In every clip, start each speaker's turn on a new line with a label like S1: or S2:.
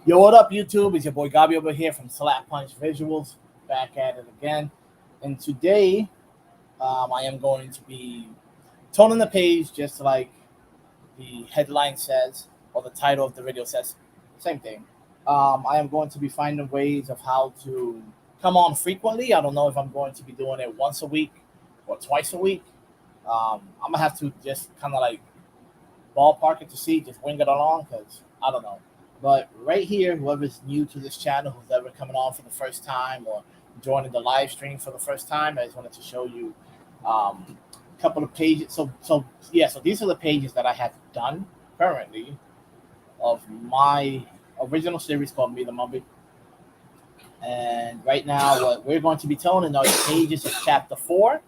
S1: Yo, what up, YouTube? It's your boy Gabi over here from Slap Punch Visuals, back at it again. And today, I am going to be toning the page just like the headline says, or the title of the video says. Same thing. I am going to be finding ways of how to come on frequently. I don't know if I'm going to be doing it once a week or twice a week. I'm gonna have to just kind of like ballpark it to see, just wing it along, because I don't know. But right here, whoever's new to this channel, who's ever coming on for the first time or joining the live stream for the first time, I just wanted to show you a couple of pages. So these are the pages that I have done currently of my original series called Me The Mumbie. And right now, what we're going to be toning are the pages of chapter 4,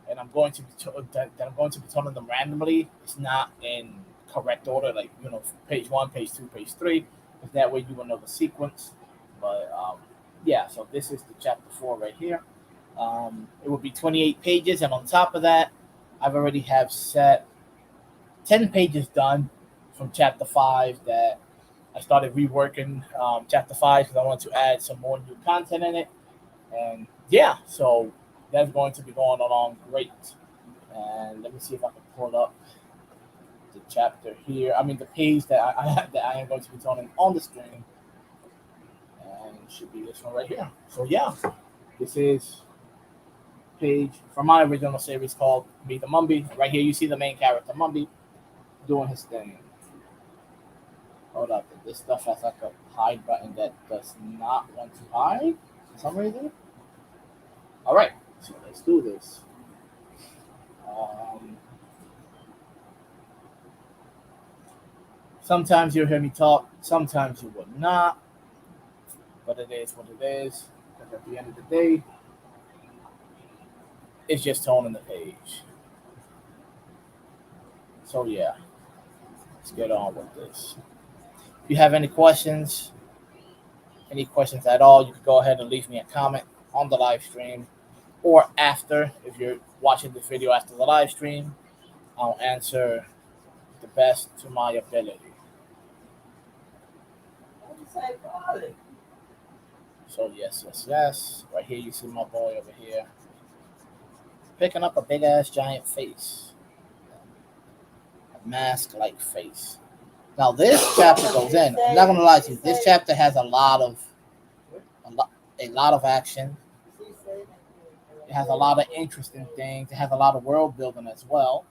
S1: and I'm going to be toning them randomly. It's not in correct order, like page 1, page 2, page 3, because that way you will know the sequence. But yeah, so this is the chapter 4 right here. It will be 28 pages, and on top of that, I've already have set 10 pages done from chapter 5 that I started reworking chapter 5 because I wanted to add some more new content in it. And yeah, so that's going to be going along great. And let me see if I can pull up the chapter here. I mean, the page that I am going to be toning on the screen. And it should be this one right here. So yeah, this is page from my original series called Me The Mumbie. Right here, you see the main character, Mumbie, doing his thing. Hold up, this stuff has like a hide button that does not want to hide for some reason. All right, so let's do this. Sometimes you'll hear me talk, sometimes you will not, but it is what it is. Because at the end of the day, it's just toning the page. So yeah, let's get on with this. If you have any questions at all, you can go ahead and leave me a comment on the live stream, or after, if you're watching this video after the live stream, I'll answer the best to my ability. So yes. Right here you see my boy over here picking up a big ass giant face. A mask-like face. Now this chapter goes in. I'm not gonna lie to you. This chapter has a lot of action. It has a lot of interesting things. It has a lot of world building as well.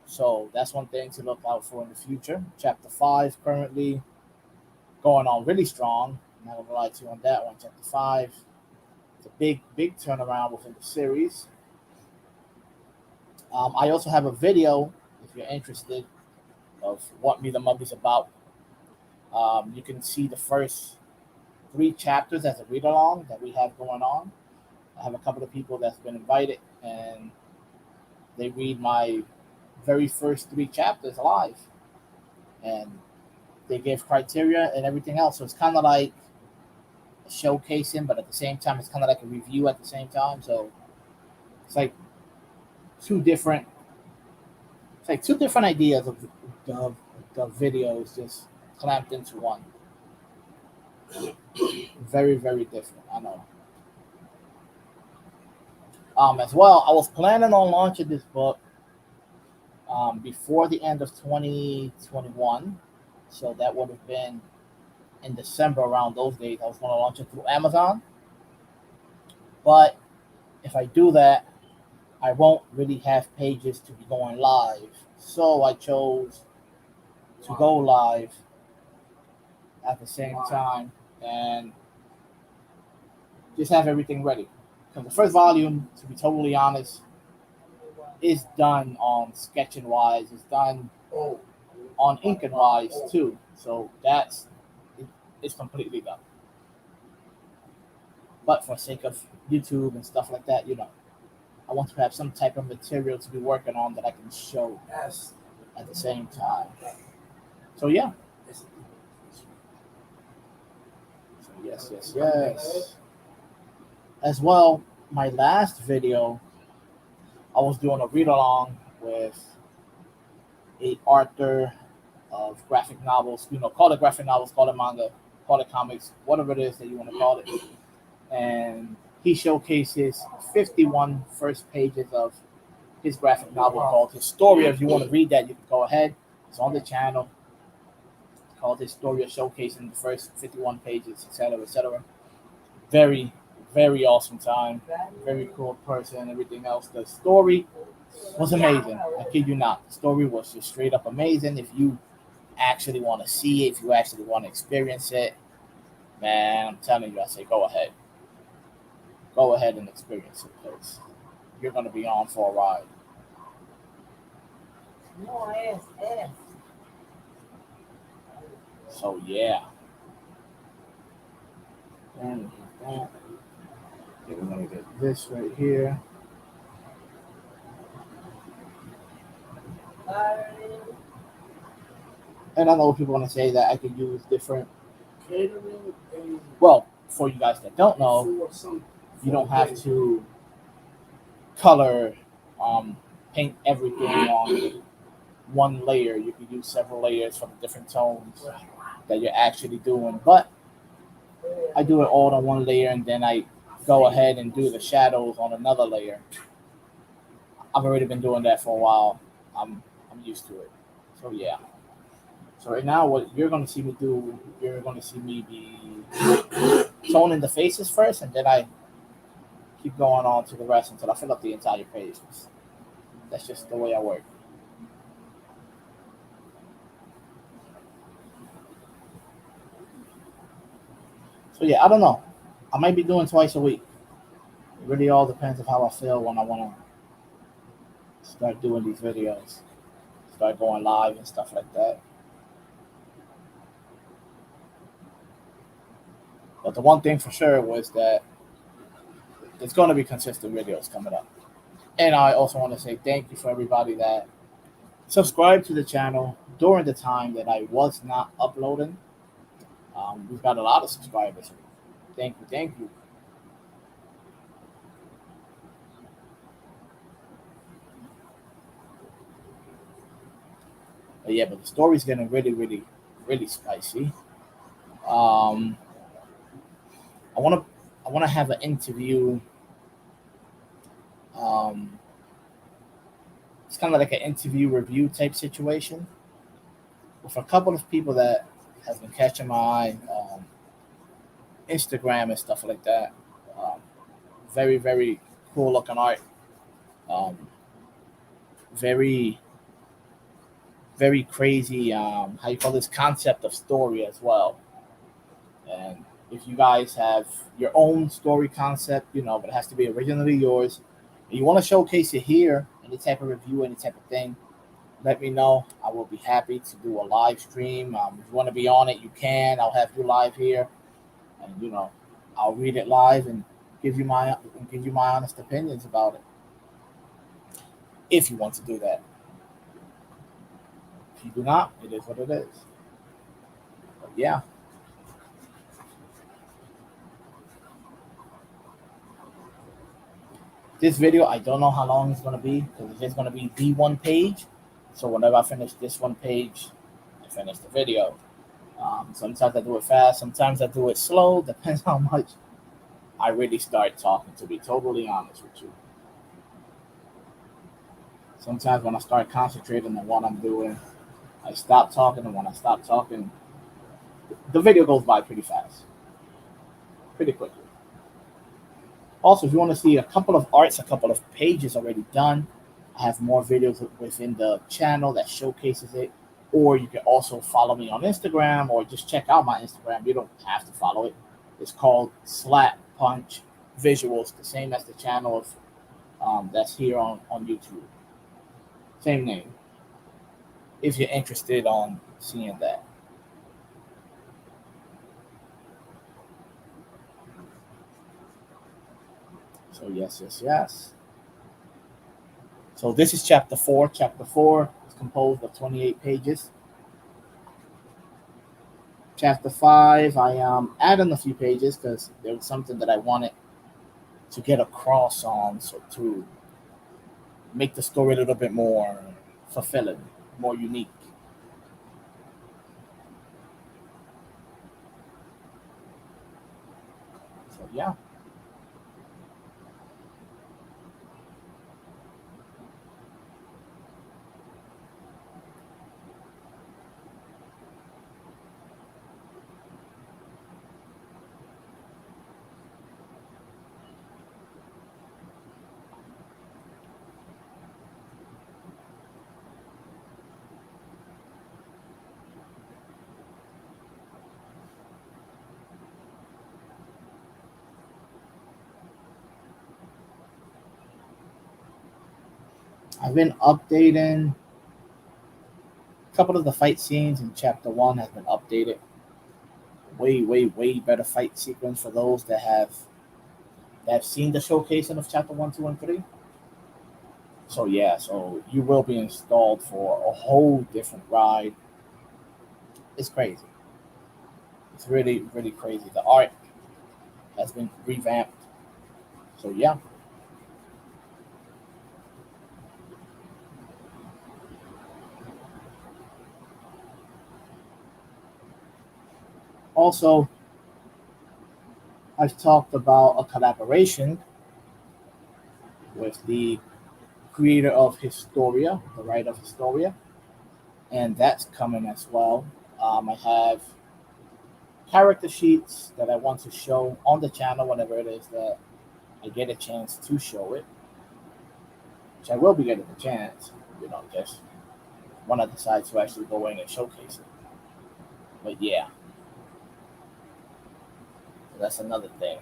S1: So that's one thing to look out for in the future. Chapter 5 currently going on really strong. I'm not gonna lie to you on that one. Chapter 5. It's a big turnaround within the series. I also have a video if you're interested of what Me The Mumbie is about. You can see the first 3 chapters as a read along that we have going on. I have a couple of people that's been invited, and they read my very first 3 chapters live, and they give criteria and everything else. So it's kind of like showcasing, but at the same time, it's kind of like a review at the same time. So it's like two different ideas of the videos just clamped into one. Very, very different, I know. As well, I was planning on launching this book before the end of 2021. So that would have been in December, around those days. I was going to launch it through Amazon. But if I do that, I won't really have pages to be going live. So I chose to go live at the same time and just have everything ready. Because the first volume, to be totally honest, is done on Sketching Wise. It's done on Inking Wise too. So it's completely done. But for sake of YouTube and stuff like that, I want to have some type of material to be working on that I can show at the same time. So yeah. So yes. As well, my last video, I was doing a read along with a author of graphic novels. Call it graphic novels, call it manga. call it comics, whatever it is that you want to call it. And he showcases 51 first pages of his graphic novel called Historia. If you want to read that, you can go ahead. It's on the channel. It's called Historia, showcasing the first 51 pages, etc., etc. Very, very awesome time. Very cool person and everything else. The story was amazing. I kid you not. The story was just straight up amazing. If you actually want to see it, if you actually want to experience it, man, I'm telling you, I say go ahead. Go ahead and experience it because you're going to be on for a ride. So, yeah. And we're going to get this right here. And I know people want to say that I could use different catering. Well, for you guys that don't know, you don't have to color, paint everything on one layer. You can use several layers for the different tones that you're actually doing. But I do it all on one layer, and then I go ahead and do the shadows on another layer. I've already been doing that for a while. I'm used to it. So yeah. So right now, what you're going to see me do, you're going to see me be toning the faces first, and then I keep going on to the rest until I fill up the entire page. That's just the way I work. So yeah, I don't know. I might be doing twice a week. It really all depends on how I feel when I want to start doing these videos, start going live and stuff like that. But the one thing for sure was that there's going to be consistent videos coming up. And I also want to say thank you for everybody that subscribed to the channel during the time that I was not uploading. We've got a lot of subscribers. Thank you, thank you. But yeah, but the story's getting really, really, really spicy. Um, I want to, I want to have an interview. Um, it's kind of like an interview review type situation with a couple of people that have been catching my eye, Instagram and stuff like that. Um, very, very cool looking art. Um, very, very crazy. How you call this concept of story as well. And if you guys have your own story concept, but it has to be originally yours, and you want to showcase it here, any type of review, any type of thing, let me know. I will be happy to do a live stream. If you want to be on it, you can. I'll have you live here, and I'll read it live and give you my honest opinions about it. If you want to do that, if you do not, it is what it is. But yeah. This video, I don't know how long it's going to be because it's just going to be the one page. So whenever I finish this one page, I finish the video. Sometimes I do it fast, sometimes I do it slow. Depends how much I really start talking, to be totally honest with you. Sometimes when I start concentrating on what I'm doing, I stop talking, and when I stop talking, the video goes by pretty fast, pretty quickly. Also, if you want to see a couple of arts, a couple of pages already done, I have more videos within the channel that showcases it. Or you can also follow me on Instagram or just check out my Instagram. You don't have to follow it. It's called Slap Punch Visuals, the same as the channel that's here on YouTube. Same name. If you're interested on seeing that. So yes, yes, yes. So this is chapter 4. Chapter 4 is composed of 28 pages. Chapter 5, I added a few pages because there was something that I wanted to get across on, so to make the story a little bit more fulfilling, more unique. So yeah, I've been updating a couple of the fight scenes in chapter one has been updated. Way, way, way better fight sequence for those that have seen the showcasing of chapter one, two, and three. So yeah, so you will be installed for a whole different ride. It's crazy. It's really, really crazy. The art has been revamped. So yeah. Also, I've talked about a collaboration with the creator of Historia, the writer of Historia, and that's coming as well. I have character sheets that I want to show on the channel whenever it is that I get a chance to show it, which I will be getting the chance, just when I decide to actually go in and showcase it. But yeah, that's another thing.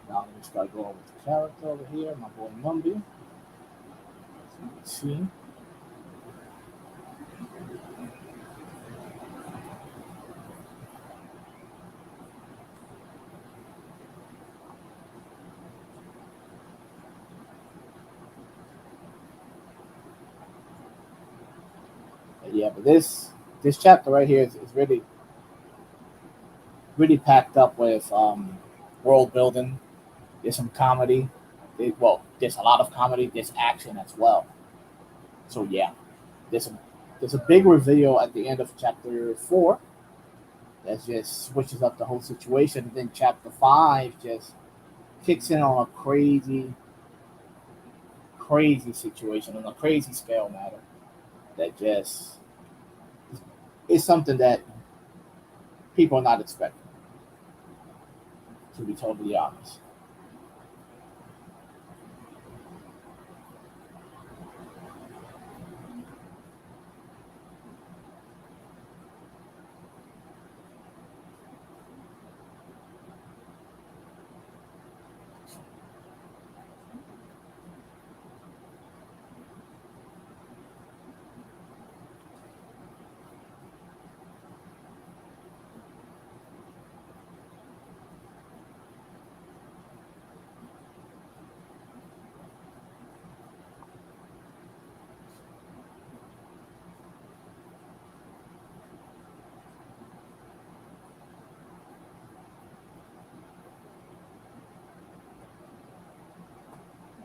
S1: Now let me start going with the character over here, my boy Mumbie. As you can see. But yeah, but this chapter right here is really really packed up with world building. There's some comedy. There's a lot of comedy. There's action as well. So yeah, there's a there's a big reveal at the end of chapter four that just switches up the whole situation. And then chapter five just kicks in on a crazy, crazy situation on a crazy scale matter that just is something that people are not expecting. To be totally honest.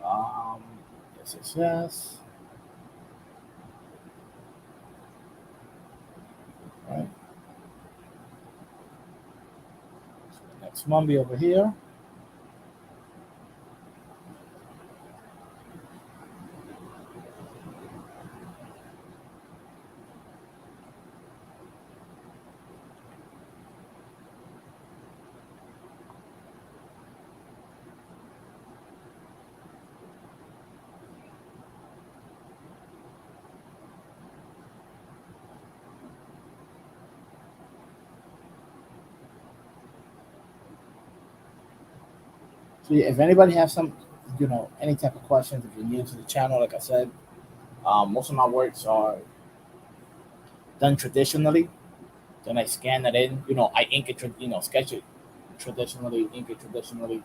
S1: Um, yes. Right. Next Mumbie over here. So yeah, if anybody has some, any type of questions, if you're new to the channel, like I said, most of my works are done traditionally. Then I scan it in. I ink it, sketch it traditionally, ink it traditionally,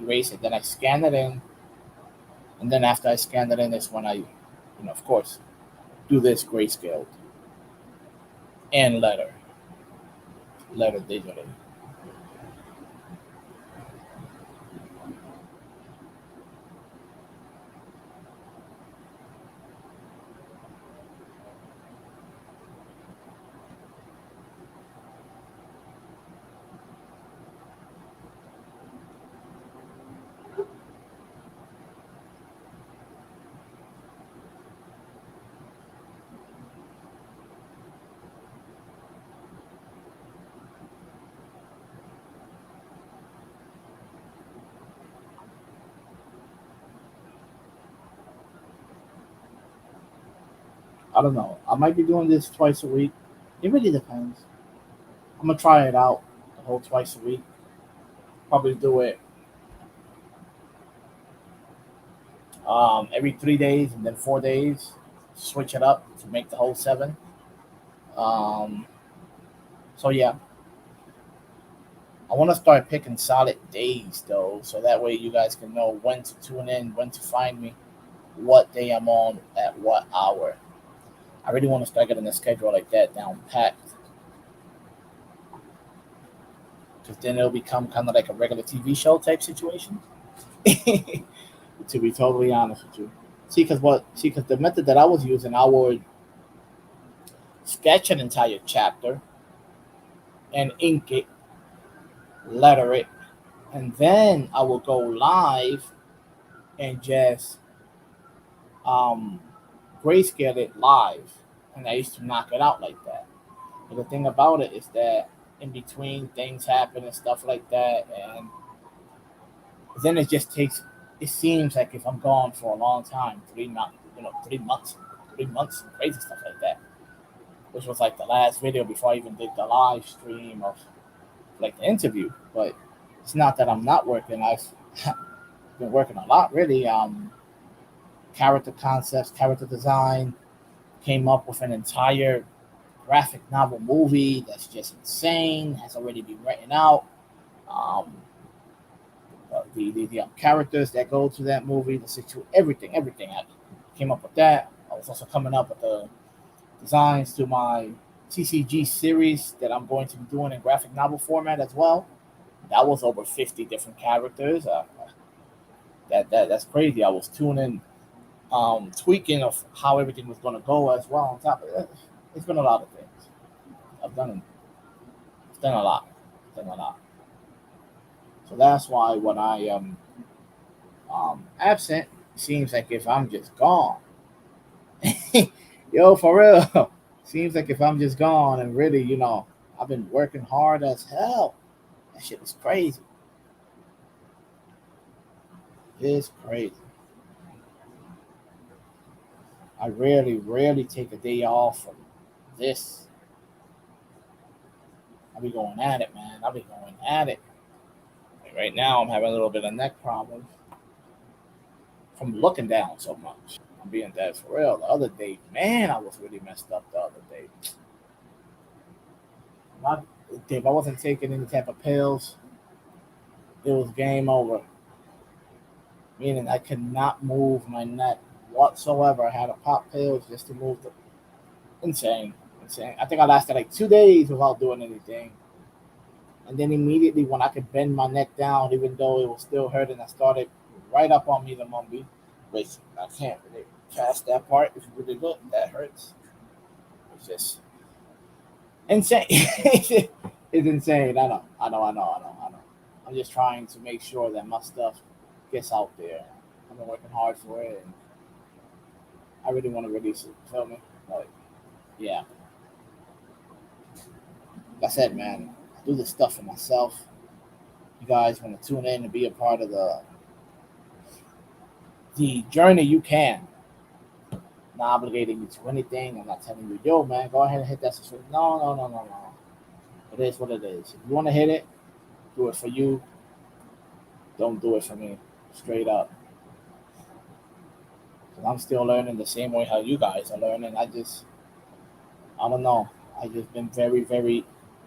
S1: erase it. Then I scan it in, and then after I scan it in, is when of course, do this grayscale and letter digitally. I don't know. I might be doing this twice a week. It really depends. I'm gonna try it out the whole twice a week. Probably do it every 3 days and then 4 days. Switch it up to make the whole seven. Um, so yeah, I want to start picking solid days though, so that way you guys can know when to tune in, when to find me, what day I'm on at what hour. I really want to start getting a schedule like that down packed, because then it'll become kind of like a regular TV show type situation. To be totally honest with you, because the method that I was using, I would sketch an entire chapter and ink it, letter it, and then I will go live and just um, grayscale it live. And I used to knock it out like that. But the thing about it is that in between things happen and stuff like that, and then it just takes. It seems like if I'm gone for a long time, 3 months, 3 months, 3 months, and crazy stuff like that. Which was like the last video before I even did the live stream of like the interview. But it's not that I'm not working. I've been working a lot, really. Character concepts, character design. Came up with an entire graphic novel movie that's just insane. Has already been written out. Um, the characters that go to that movie, the everything. I came up with that. I was also coming up with the designs to my TCG series that I'm going to be doing in graphic novel format as well. That was over 50 different characters. That's crazy. I was tuning, tweaking of how everything was going to go as well. On top of it, it's been a lot of things. I've done, it's done a lot, done a lot. So that's why when I am absent, it seems like if I'm just gone, yo, for real, seems like if I'm just gone and really, I've been working hard as hell. That shit is crazy. It's crazy. I rarely take a day off from this. I'll be going at it, man. I'll be going at it. Like right now, I'm having a little bit of neck problems from looking down so much. I'm being dead for real. The other day, man, I was really messed up the other day. Not, if I wasn't taking any type of pills, it was game over. Meaning I could not move my neck whatsoever. I had to pop pills just to move the insane, insane. I think I lasted like 2 days without doing anything. And then immediately when I could bend my neck down, even though it was still hurting, I started right up on Me The Mumbie, which I can't really cast that part. If you really look, that hurts. It's just insane. It's insane. I know. I'm just trying to make sure that my stuff gets out there. I've been working hard for it, and I really want to release it. Feel me? Like, yeah. Like I said, man, I do this stuff for myself. You guys want to tune in and be a part of the journey, you can. I'm not obligating you to anything. I'm not telling you, yo, man, go ahead and hit that subscribe. No. It is what it is. If you want to hit it, do it for you. Don't do it for me. Straight up. 'Cause I'm still learning the same way how you guys are learning. I don't know. I just been very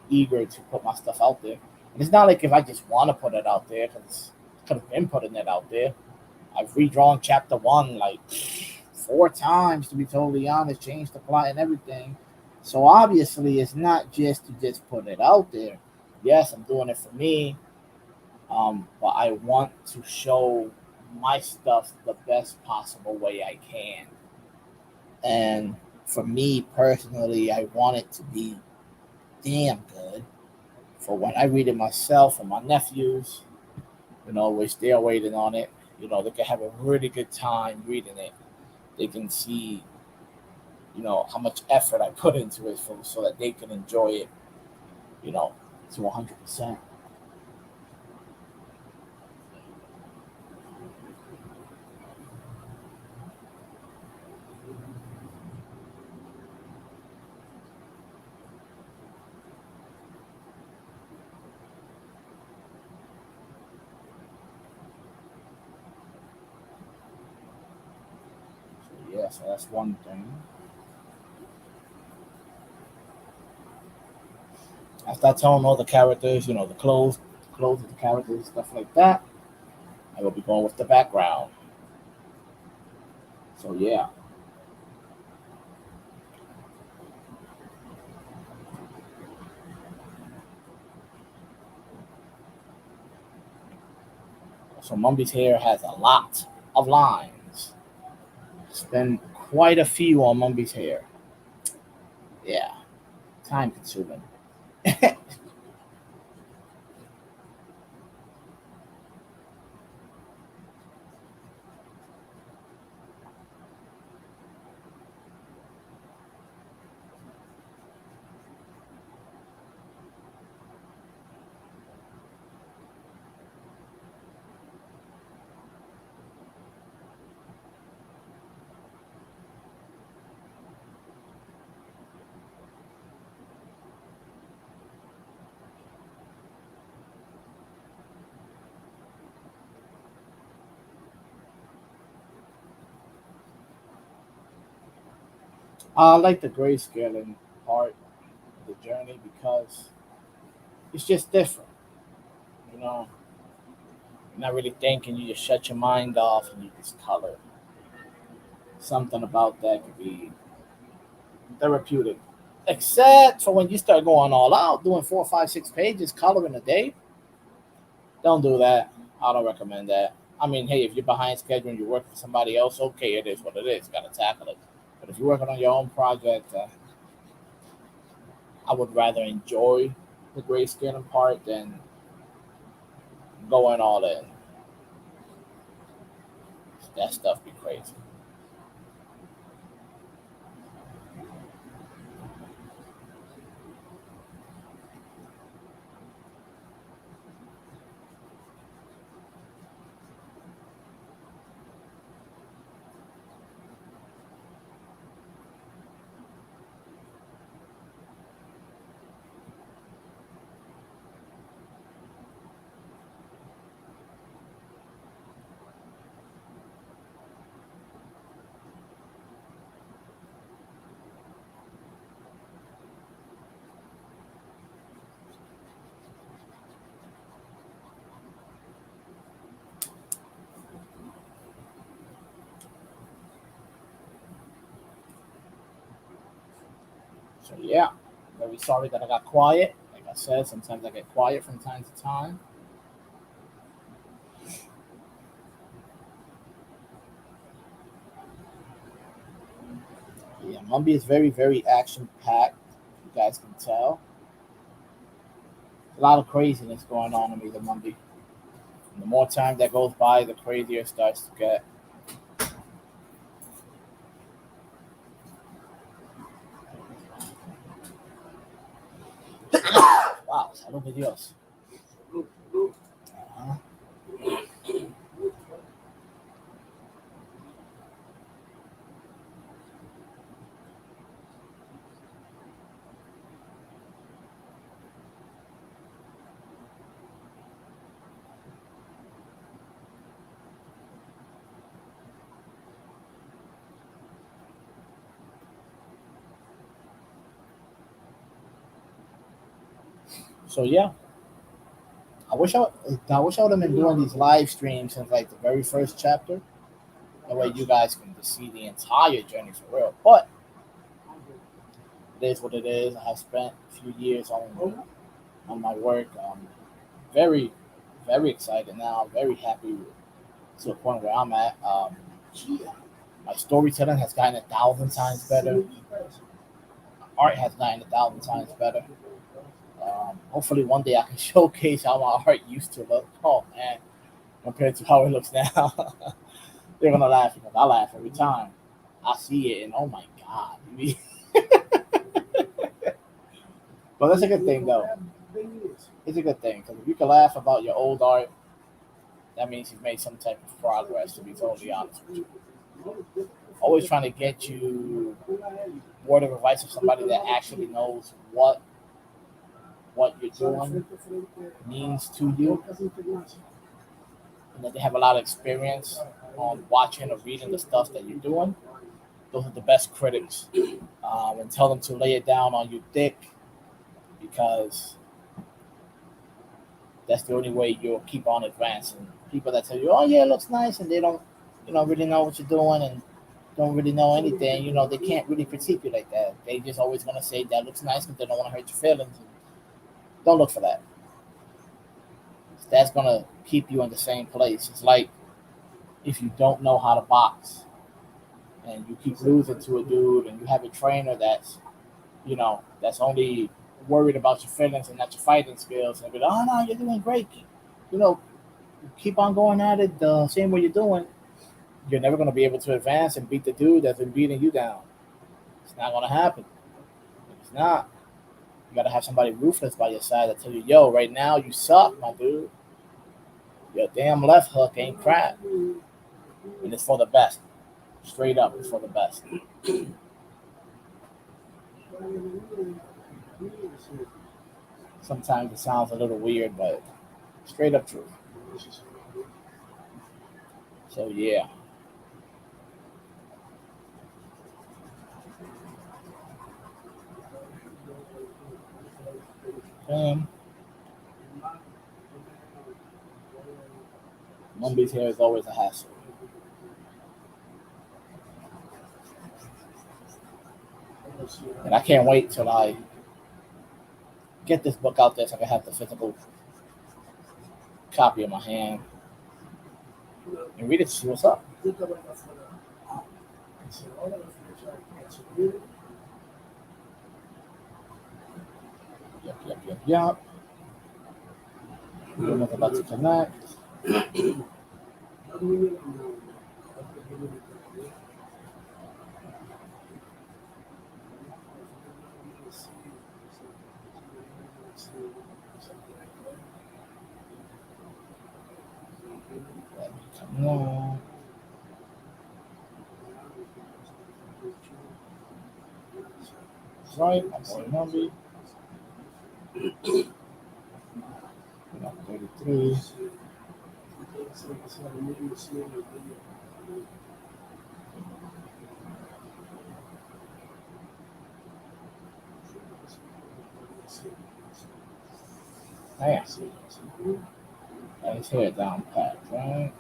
S1: eager to put my stuff out there. And it's not like if I just want to put it out there, because I could have been putting it out there. I've redrawn chapter one like 4 times, to be totally honest, changed the plot and everything. So obviously, it's not just to just put it out there. Yes, I'm doing it for me, but I want to show my stuff the best possible way I can. And for me personally, I want it to be damn good for when I read it myself and my nephews, which they're waiting on it. They can have a really good time reading it. They can see, how much effort I put into it so that they can enjoy it, you know, to 100%. So that's one thing. I start telling all the characters, the clothes of the characters, stuff like that. I will be going with the background. So yeah. So Mumbie's hair has a lot of lines. Spend quite a few on Mumbie's hair. Yeah, time consuming. I like the grayscaling part of the journey because it's just different. You know, you're not really thinking. You just shut your mind off and you just color. Something about that could be therapeutic. Except for when you start going all out, doing 4, 5, 6 pages, coloring a day. Don't do that. I don't recommend that. I mean, hey, if you're behind schedule and you're working for somebody else, okay, it is what it is. Got to tackle it. But if you're working on your own project, I would rather enjoy the grayscaling part than going all in. That stuff be crazy. So yeah, very sorry that I got quiet. Like I said, sometimes I get quiet from time to time. Yeah, Mumby is very, very action packed. You guys can tell. A lot of craziness going on in Me The Mumbie. And the more time that goes by, the crazier it starts to get. Wow, salud de Dios. Uh-huh. So yeah, I wish I would have been doing these live streams since like the very first chapter. That way you guys can just see the entire journey for real. But it is what it is. I have spent a few years on my work. Very, very excited now. Very happy to the point where I'm at. My storytelling has gotten 1,000 times better. Art has gotten 1,000 times better. Hopefully, one day I can showcase how my art used to look. Oh man, compared to how it looks now, they're gonna laugh because I laugh every time I see it, and oh my god, but that's a good thing though. It's a good thing because if you can laugh about your old art, that means you've made some type of progress. To be totally honest with you, always trying to get you word of advice of somebody that actually knows what you're doing means to you, and that they have a lot of experience on watching or reading the stuff that you're doing. Those are the best critics. And tell them to lay it down on you thick because that's the only way you'll keep on advancing. People that tell you, "Oh yeah, it looks nice," and they don't, really know what you're doing and don't really know anything. They can't really critique you like that. They just always gonna say that looks nice because they don't want to hurt your feelings. Don't look for that. That's gonna keep you in the same place. It's like if you don't know how to box and you keep losing to a dude and you have a trainer that's only worried about your feelings and not your fighting skills and be like, oh no, you're doing great. You know, keep on going at it the same way you're doing. You're never gonna be able to advance and beat the dude that's been beating you down. It's not gonna happen. It's not. You gotta have somebody ruthless by your side that tell you, yo, right now you suck, my dude. Your damn left hook ain't crap. And it's for the best. Straight up, it's for the best. Sometimes it sounds a little weird, but straight up truth. So yeah. Mumbie's hair is always a hassle. And I can't wait till I get this book out there so I can have the physical copy in my hand and read it to see what's up. Yep. We're about to connect. No. That's right, I'm going Mumbie. 33. Damn. Got his hair down pat, right?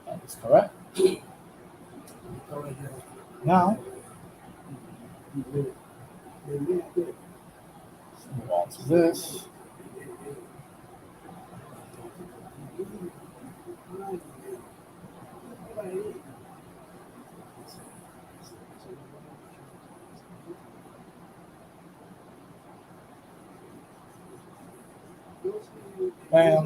S1: That is correct. Now, let's move on to this. Bam.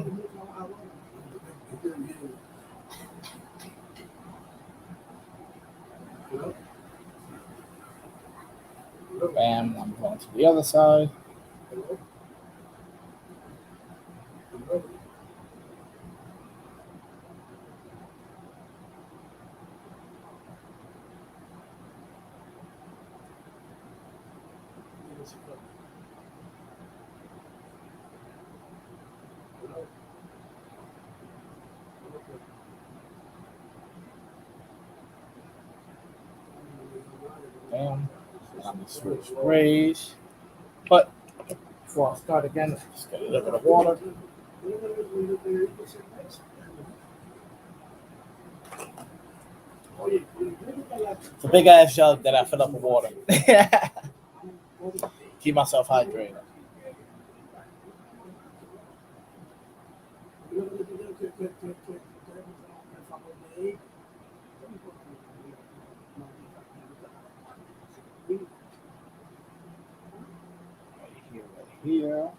S1: Bam. I'm going to the other side. Bam. I'm going to switch ways. But before I start again, just get a little bit of water. It's a big ass jug that I fill up with water. Keep myself hydrated. Right here.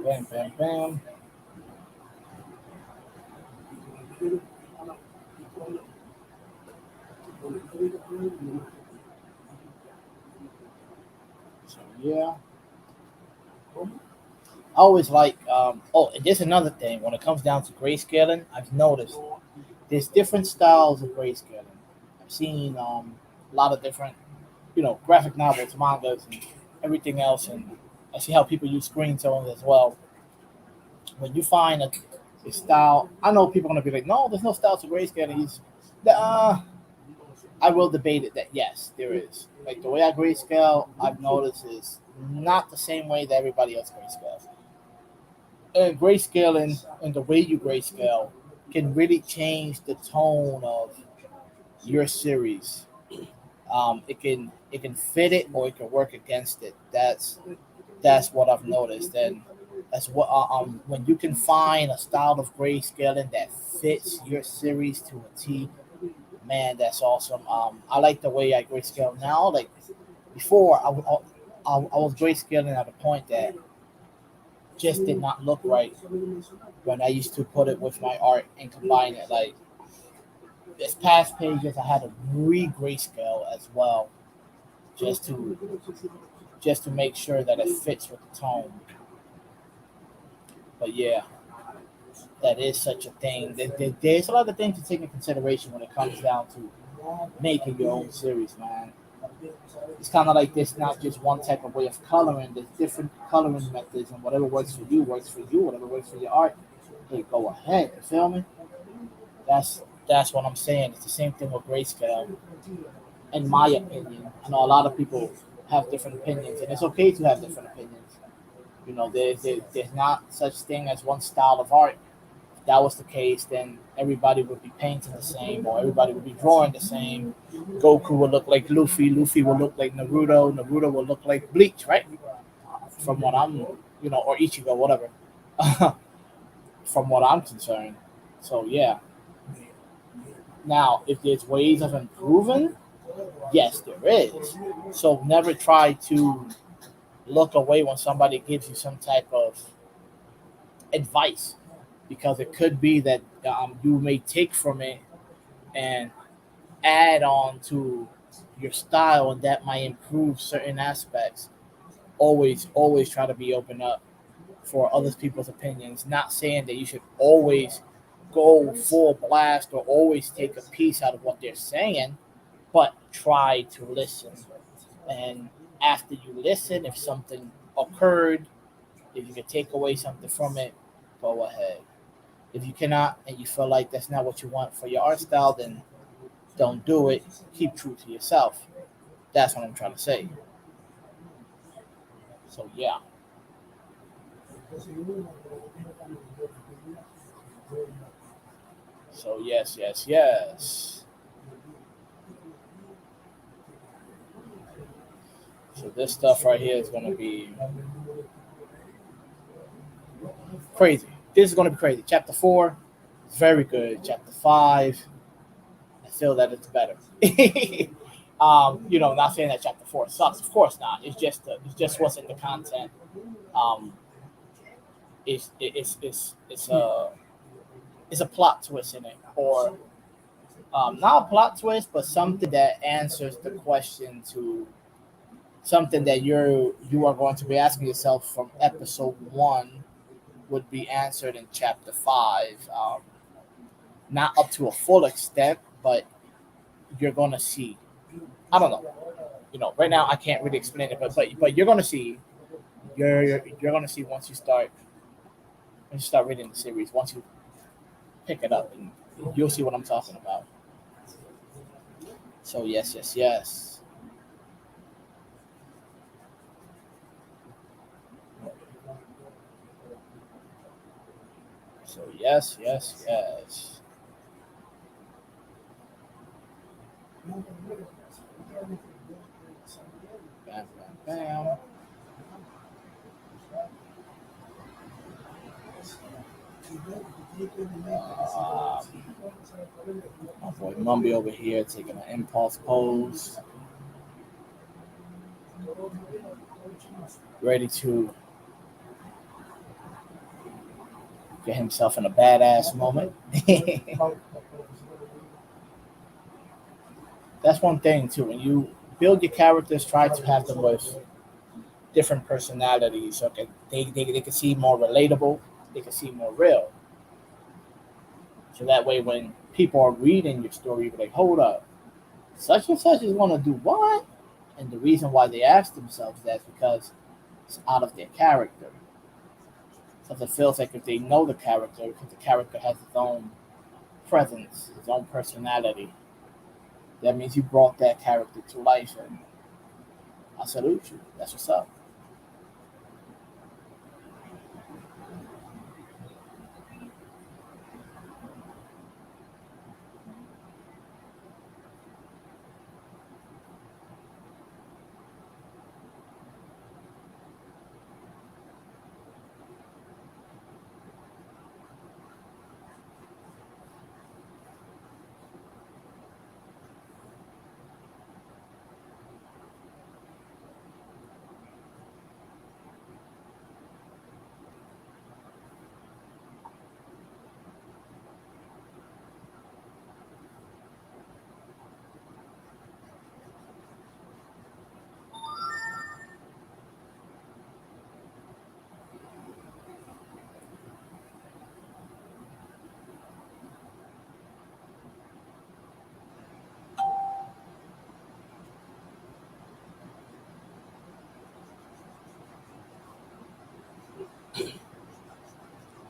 S1: Bam, bam, bam. So yeah. I always like. Oh, and there's another thing. When it comes down to grayscaling, I've noticed there's different styles of grayscaling. I've seen a lot of different, graphic novels, mangas, and everything else, and I see how people use screen tones as well. When you find a style, I know people are gonna be like, "No, there's no style to grayscaling." I will debate it that yes, there is. Like the way I grayscale, I've noticed is not the same way that everybody else grayscales. And grayscaling and the way you grayscale can really change the tone of your series. It can fit it or it can work against it. That's what I've noticed, and that's what when you can find a style of grayscaling that fits your series to a T, man, that's awesome. I like the way I grayscale now. Like before, I was grayscaling at a point that just did not look right when I used to put it with my art and combine it. Like this past pages, I had to re-grayscale as well, just to just to make sure that it fits with the tone. But yeah, that is such a thing. There's a lot of things to take into consideration when it comes down to making your own series, man. It's kind of like there's not just one type of way of coloring. There's different coloring methods, and whatever works for you works for you. Whatever works for your art, hey, go ahead. You feel me? That's what I'm saying. It's the same thing with grayscale, in my opinion. I know a lot of people have different opinions, and it's okay to have different opinions. There's not such thing as one style of art. If that was the case, then everybody would be painting the same, or everybody would be drawing the same. Goku would look like Luffy. Luffy would look like Naruto. Naruto would look like Bleach, right? From what or Ichigo, whatever. From what I'm concerned. So yeah. Now, if there's ways of improving, yes, there is. So never try to look away when somebody gives you some type of advice, because it could be that you may take from it and add on to your style, and that might improve certain aspects. Always try to be open up for other people's opinions. Not saying that you should always go full blast or always take a piece out of what they're saying, but try to listen. And after you listen, if something occurred, if you can take away something from it, go ahead. If you cannot and you feel like that's not what you want for your art style, then don't do it. Keep true to yourself. That's what I'm trying to say. So yeah. So yes, yes, yes. So this stuff right here is gonna be crazy. This is gonna be crazy. Chapter 4, very good. Chapter 5, I feel that it's better. Not saying that chapter 4 sucks. Of course not. It's just what's in the content. Um, it's a plot twist in it, or not a plot twist, but something that answers the question to something that you are going to be asking yourself from episode 1, would be answered in chapter 5. Not up to a full extent, but you're going to see. I don't know. Right now I can't really explain it, but you're going to see. You're going to see once you start reading the series. Once you pick it up, and you'll see what I'm talking about. So yes, yes, yes. So yes, yes, yes. Bam, bam, bam. Uh, my boy Mumbie over here taking an impulse pose, ready to get himself in a badass moment. That's one thing too. When you build your characters, try to have them with different personalities, so they can seem more relatable, they can seem more real. So that way, when people are reading your story, you're like, hold up, such and such is going to do what? And the reason why they ask themselves that is because it's out of their character. So it feels like if they know the character, because the character has its own presence, its own personality, that means you brought that character to life, and I salute you. That's what's up.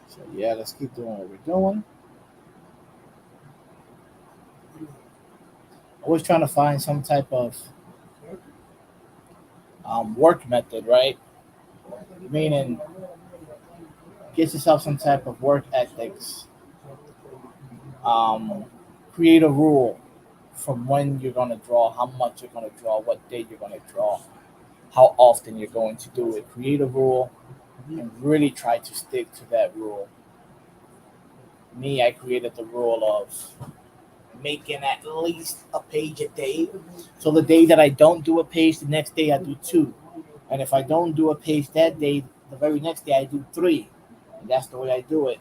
S1: So yeah, let's keep doing what we're doing. Always trying to find some type of work method, right? Meaning, get yourself some type of work ethics. Um, Create a rule from when you're going to draw, how much you're going to draw, what day you're going to draw, how often you're going to do it. Create a rule and really try to stick to that rule. Me, I created the rule of making at least a page a day. So the day that I don't do a page, the next day I do two. And if I don't do a page that day, the very next day I do three. And that's the way I do it.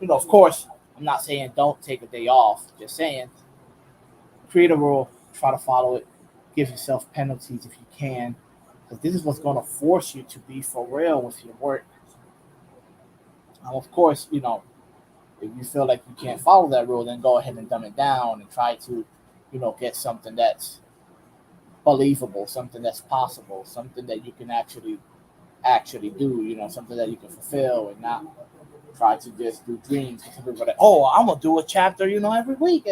S1: Of course, I'm not saying don't take a day off. Just saying create a rule, try to follow it, give yourself penalties if you can. Because this is what's going to force you to be for real with your work. Of course, if you feel like you can't follow that rule, then go ahead and dumb it down and try to, get something that's believable, something that's possible, something that you can actually do, something that you can fulfill and not try to just do dreams. Because everybody, oh, I'm gonna do a chapter, every week.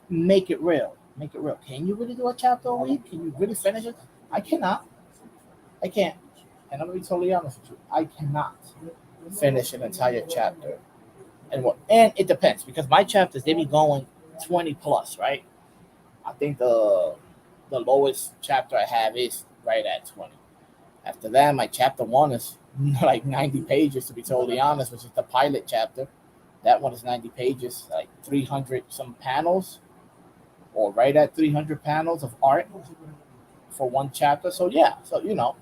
S1: Make it real. Make it real. Can you really do a chapter a week? Can you really finish it? I cannot. I can't. And I'm gonna be totally honest with you. I cannot finish an entire chapter. And it depends because my chapters they be going 20 plus, right? I think the lowest chapter I have is right at 20. After that, my chapter one is like 90 pages to be totally honest, which is the pilot chapter. That one is 90 pages, like 300 some panels, or right at 300 panels of art for one chapter. So yeah, so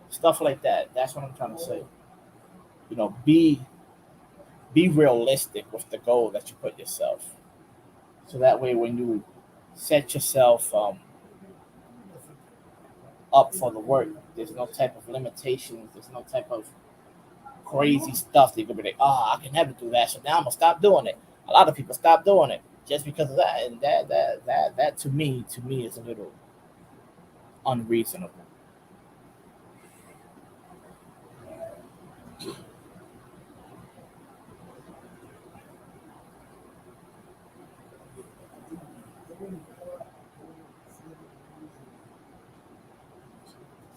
S1: stuff like that. That's what I'm trying to say. Be realistic with the goal that you put yourself. So that way, when you set yourself up for the work, there's no type of limitations. There's no type of crazy stuff that you can be like, oh, I can never do that. So now I'm gonna stop doing it. A lot of people stop doing it just because of that, and that to me is a little unreasonable.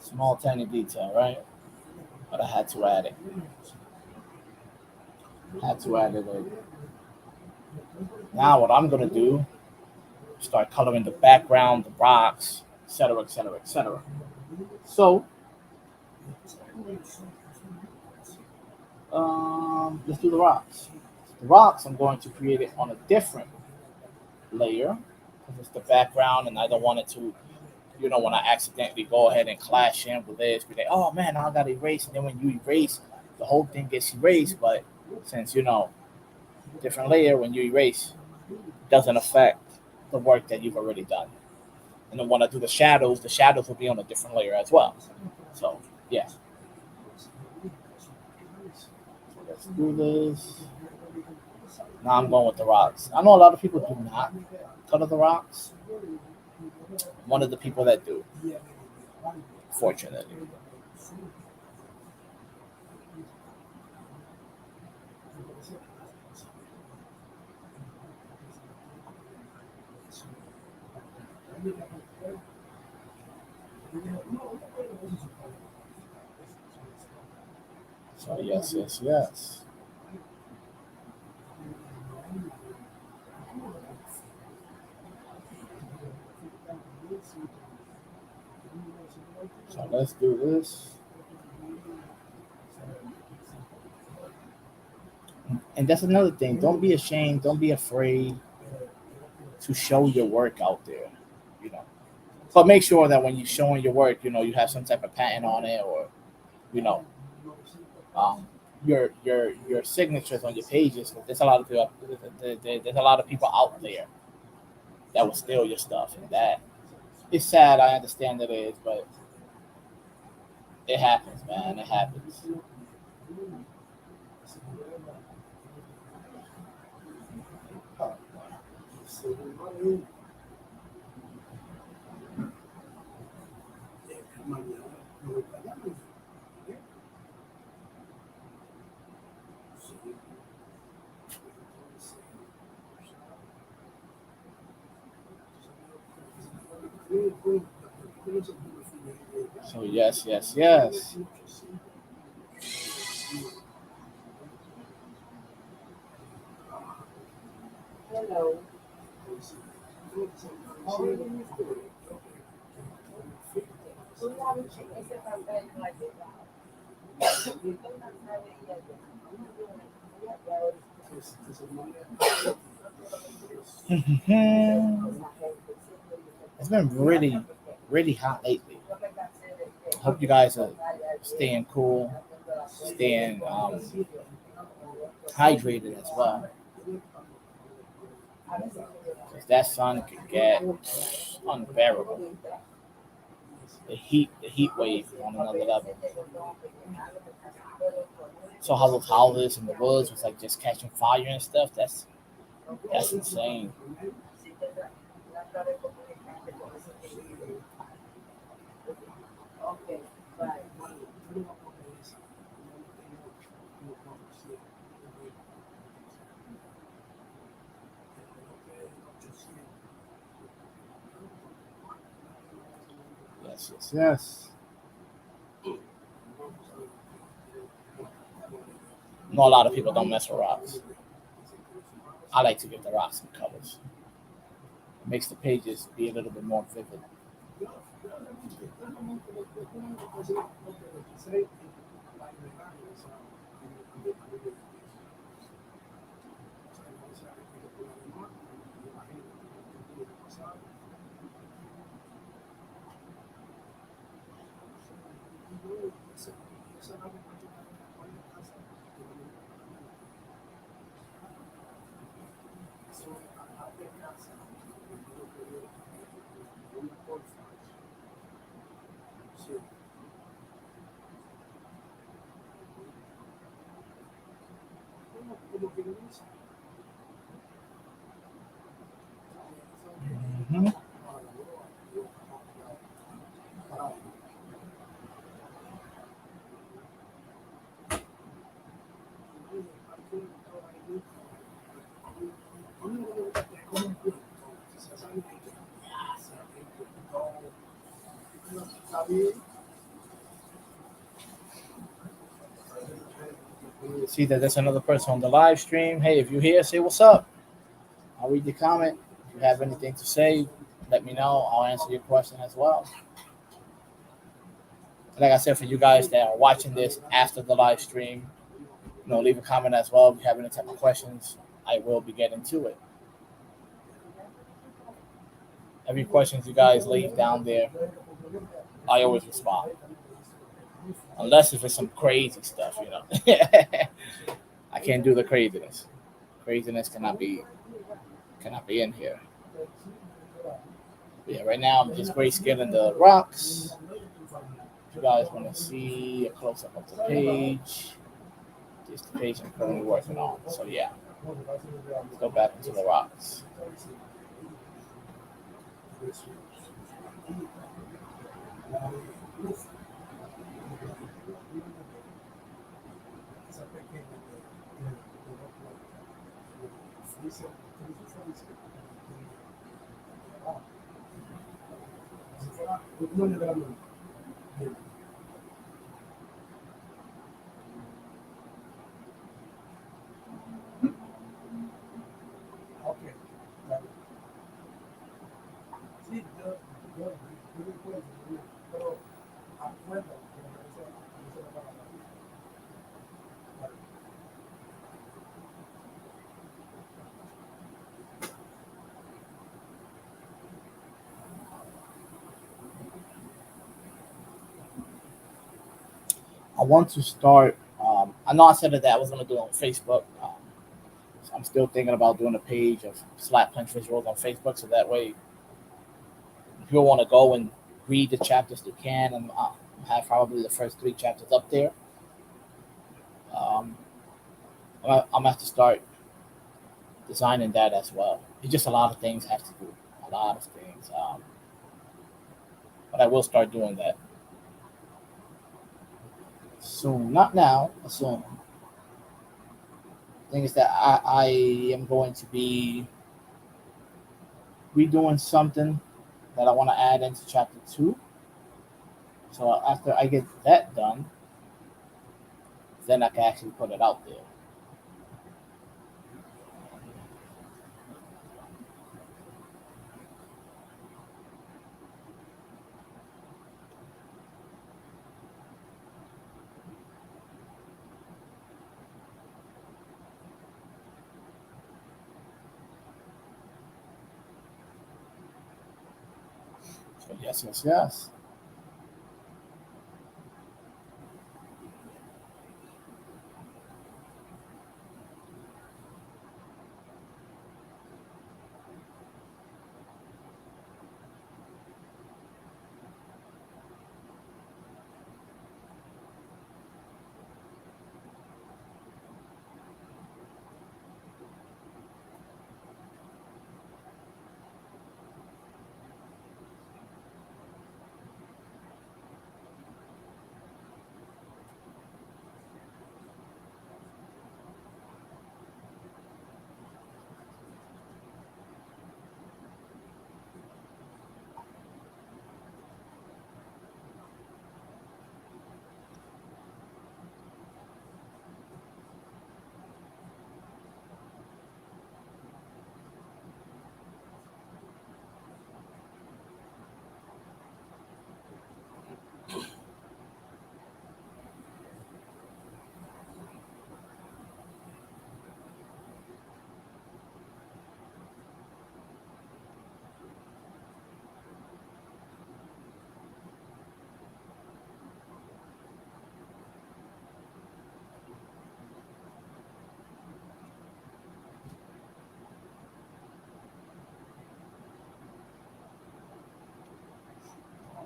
S1: Small tiny detail, right? But I had to add it. Had to add it. Now what I'm gonna do? Start coloring the background, the rocks, etc., etc., etc. So let's do the rocks. The rocks, I'm going to create it on a different layer because it's the background, and I don't want it to, when I accidentally go ahead and clash in with this, be like, oh man, I got to erase, and then when you erase, the whole thing gets erased. But since different layer, when you erase, doesn't affect the work that you've already done. And then when I do the shadows will be on a different layer as well. So yeah, let's do this. Now I'm going with the rocks. I know a lot of people do not color the rocks. I'm one of the people that do, fortunately. So yes, yes, yes. So let's do this. And that's another thing. Don't be ashamed. Don't be afraid to show your work out there. You know, but make sure that when you're showing your work, you have some type of patent on it, or you know, um, your signatures on your pages. There's a lot of people. There's a lot of people out there that will steal your stuff, and that it's sad. I understand it is, but it happens, man. It happens. So yes, yes, yes. It's been really, really hot lately. Hope you guys are staying cool, staying hydrated as well. 'Cause that sun can get unbearable. The heat wave on another level. So how those houses in the woods was like just catching fire and stuff. That's insane. Yes, yes, yes. No, a lot of people don't mess with rocks. I like to give the rocks some colors. It makes the pages be a little bit more vivid. Mhm. See that there's another person on the live stream. Hey, if you're here, say what's up. I'll read your comment. If you have anything to say, let me know. I'll answer your question as well. Like I said, for you guys that are watching this after the live stream, leave a comment as well. If you have any type of questions, I will be getting to it. Every questions you guys leave down there, I always respond. Unless if it's some crazy stuff. I can't do the craziness. Craziness cannot be in here. But yeah, right now I'm just grayscaling the rocks. If you guys want to see a close up of the page, this is the page I'm currently working on. So yeah, let's go back into the rocks. I want to start. I know I said that I was going to do it on Facebook. So I'm still thinking about doing a page of Slap Punch visuals on Facebook, so that way, if people want to go and read the chapters, they can. And have probably the first three chapters up there. Um, I'm gonna have to start designing that as well. It's just a lot of things have to do. A lot of things. But I will start doing that soon. Not now, but soon. The thing is that I am going to be redoing something that I want to add into chapter two. So after I get that done, then I can actually put it out there. So yes, yes, yes.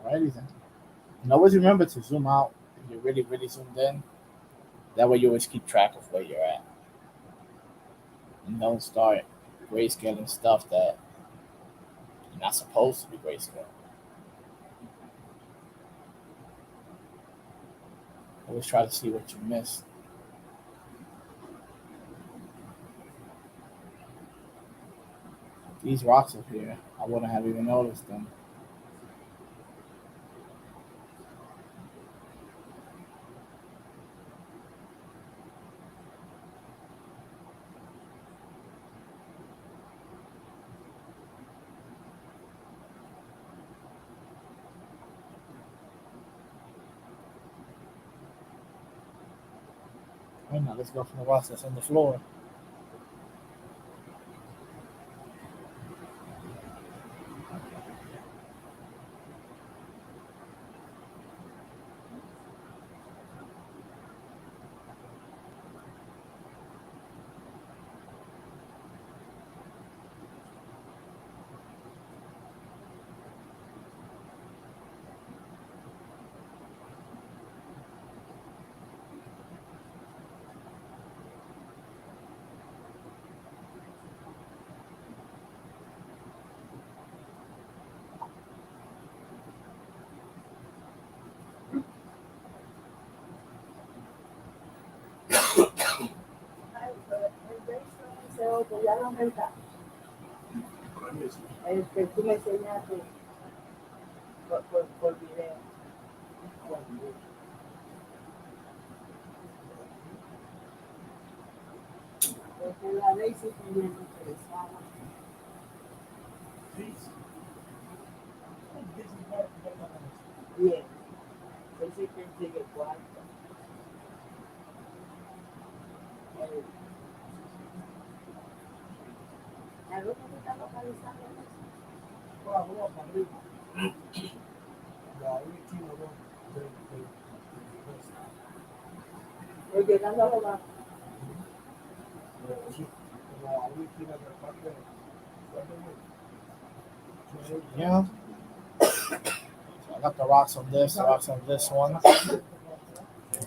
S1: Alrighty then. And always remember to zoom out if you're really, really zoomed in. That way you always keep track of where you're at. And don't start grayscaling stuff that you're not supposed to be grayscaling. Always try to see what you missed. These rocks up here, I wouldn't have even noticed them. Right now, let's go from the rocks that's on the floor. Yeah. So I got the rocks on this, the rocks on this one.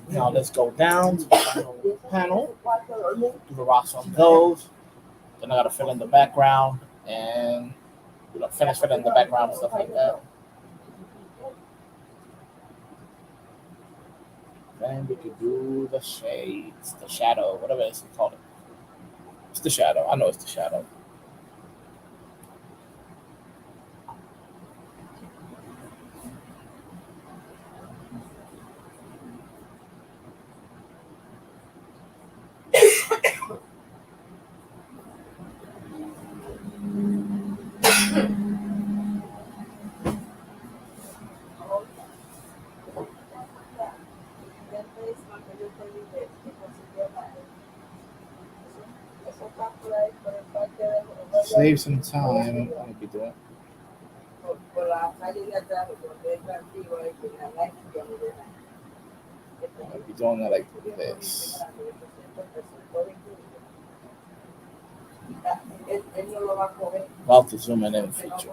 S1: Now let's go down to the final panel. Do the rocks on those. Then I gotta fill in the background and finish filling in the background and stuff like that. Then we could do the shades, the shadow, whatever it's called. It's the shadow. I know it's the shadow. Save some time. I'll be doing. I'll be doing it like this. About to zoom in feature.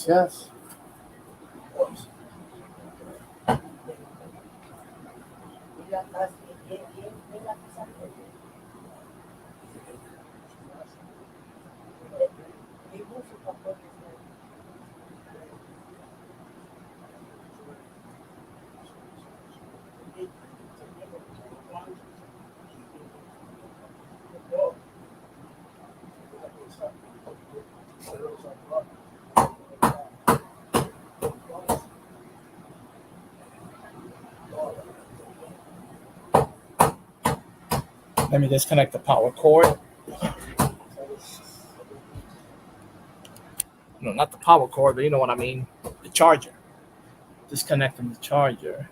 S1: Yes. Let me disconnect the power cord. No, not the power cord, but you know what I mean. The charger. Disconnecting the charger.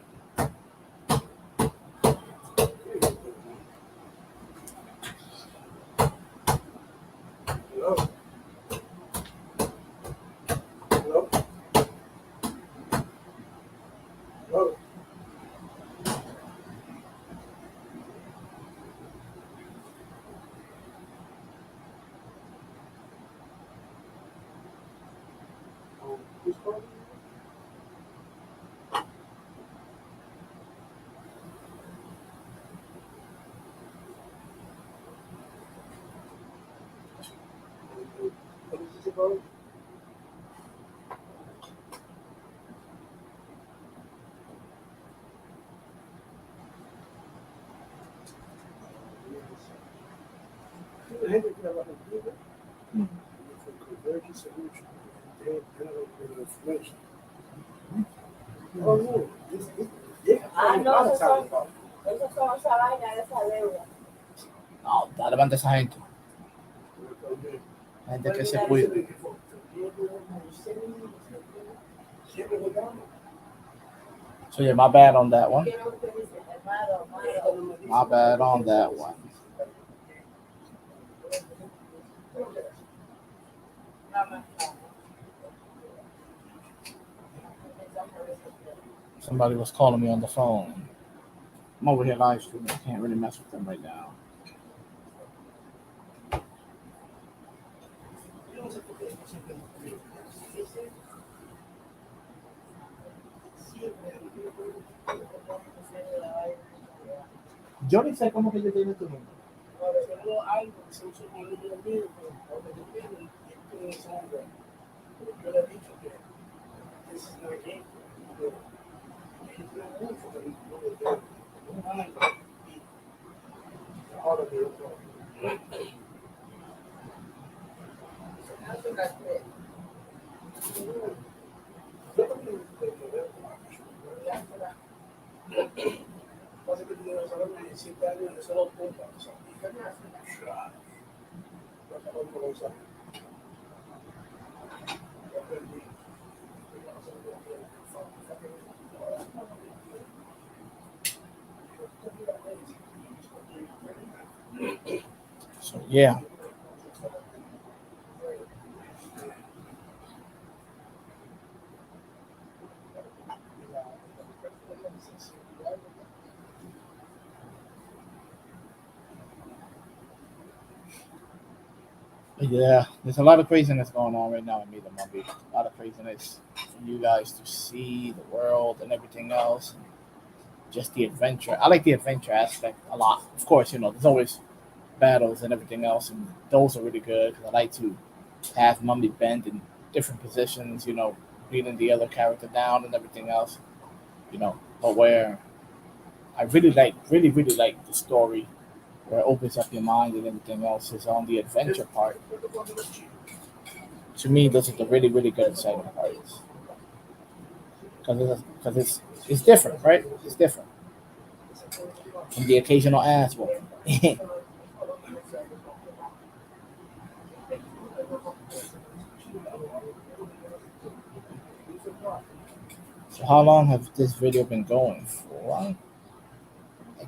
S2: Ah, no, esos son esa vaina de esa deuda.
S1: No, dale banda a esa gente. La gente que se cuida. So yeah, my bad on that one. My bad on that one. Somebody was calling me on the phone. I'm over here live streaming. I can't really mess with them right now. Yo ni sé cómo que yo tiene tu número. So yeah. Yeah, there's a lot of craziness going on right now in Me The Mumbie. A lot of craziness for you guys to see the world and everything else. Just the adventure. I like the adventure aspect a lot. Of course, there's always battles and everything else, and those are really good. I like to have Mummy bend in different positions, beating the other character down and everything else, But where I really, really like the story, where it opens up your mind and everything else is on the adventure part. To me, those are the really, really good exciting parts. Because it's different, right? It's different. And the occasional ass whooping. So how long have this video been going for? I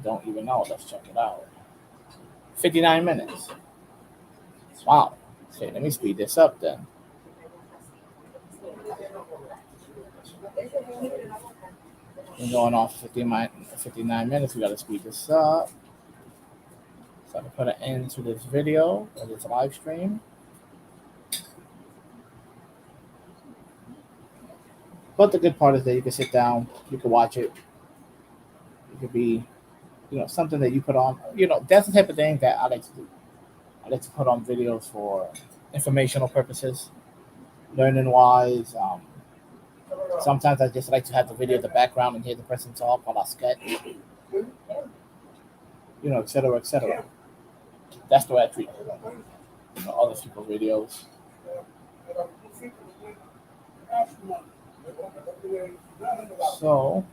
S1: don't even know. Let's check it out. 59 minutes. Wow. Okay, let me speed this up then. Been going on for 59 minutes. We gotta speed this up. So I'm gonna put an end to this video or this live stream. But the good part is that you can sit down, you can watch it. It could be, something that you put on. That's the type of thing that I like to do. I like to put on videos for informational purposes, learning wise. Sometimes I just like to have the video in the background and hear the person talk while I sketch, et cetera, et cetera. That's the way I treat other people's videos. So,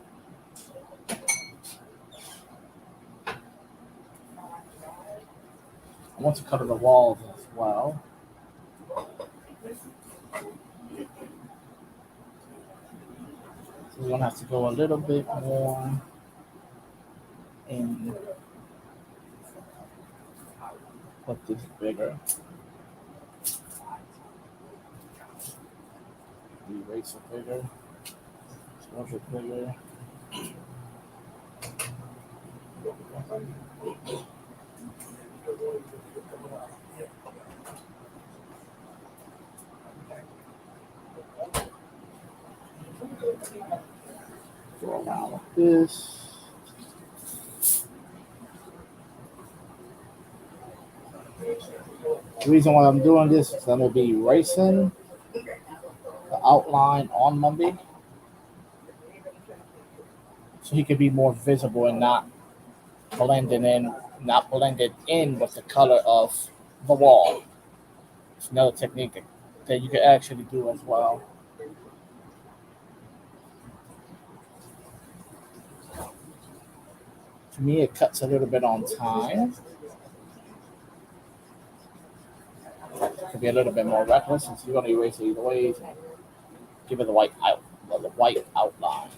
S1: I want to cover the walls as well. So we're gonna have to go a little bit more in. Put this bigger. The eraser bigger. A little bit bigger. Go around like this. The reason why I'm doing this is I'm going to be erasing the outline on Mumbie so he could be more visible and not blended in with the color of the wall. It's another technique that that you can actually do as well. To me, it cuts a little bit on time. It could be a little bit more reckless since you're going to erase it either way. Give it the white outline.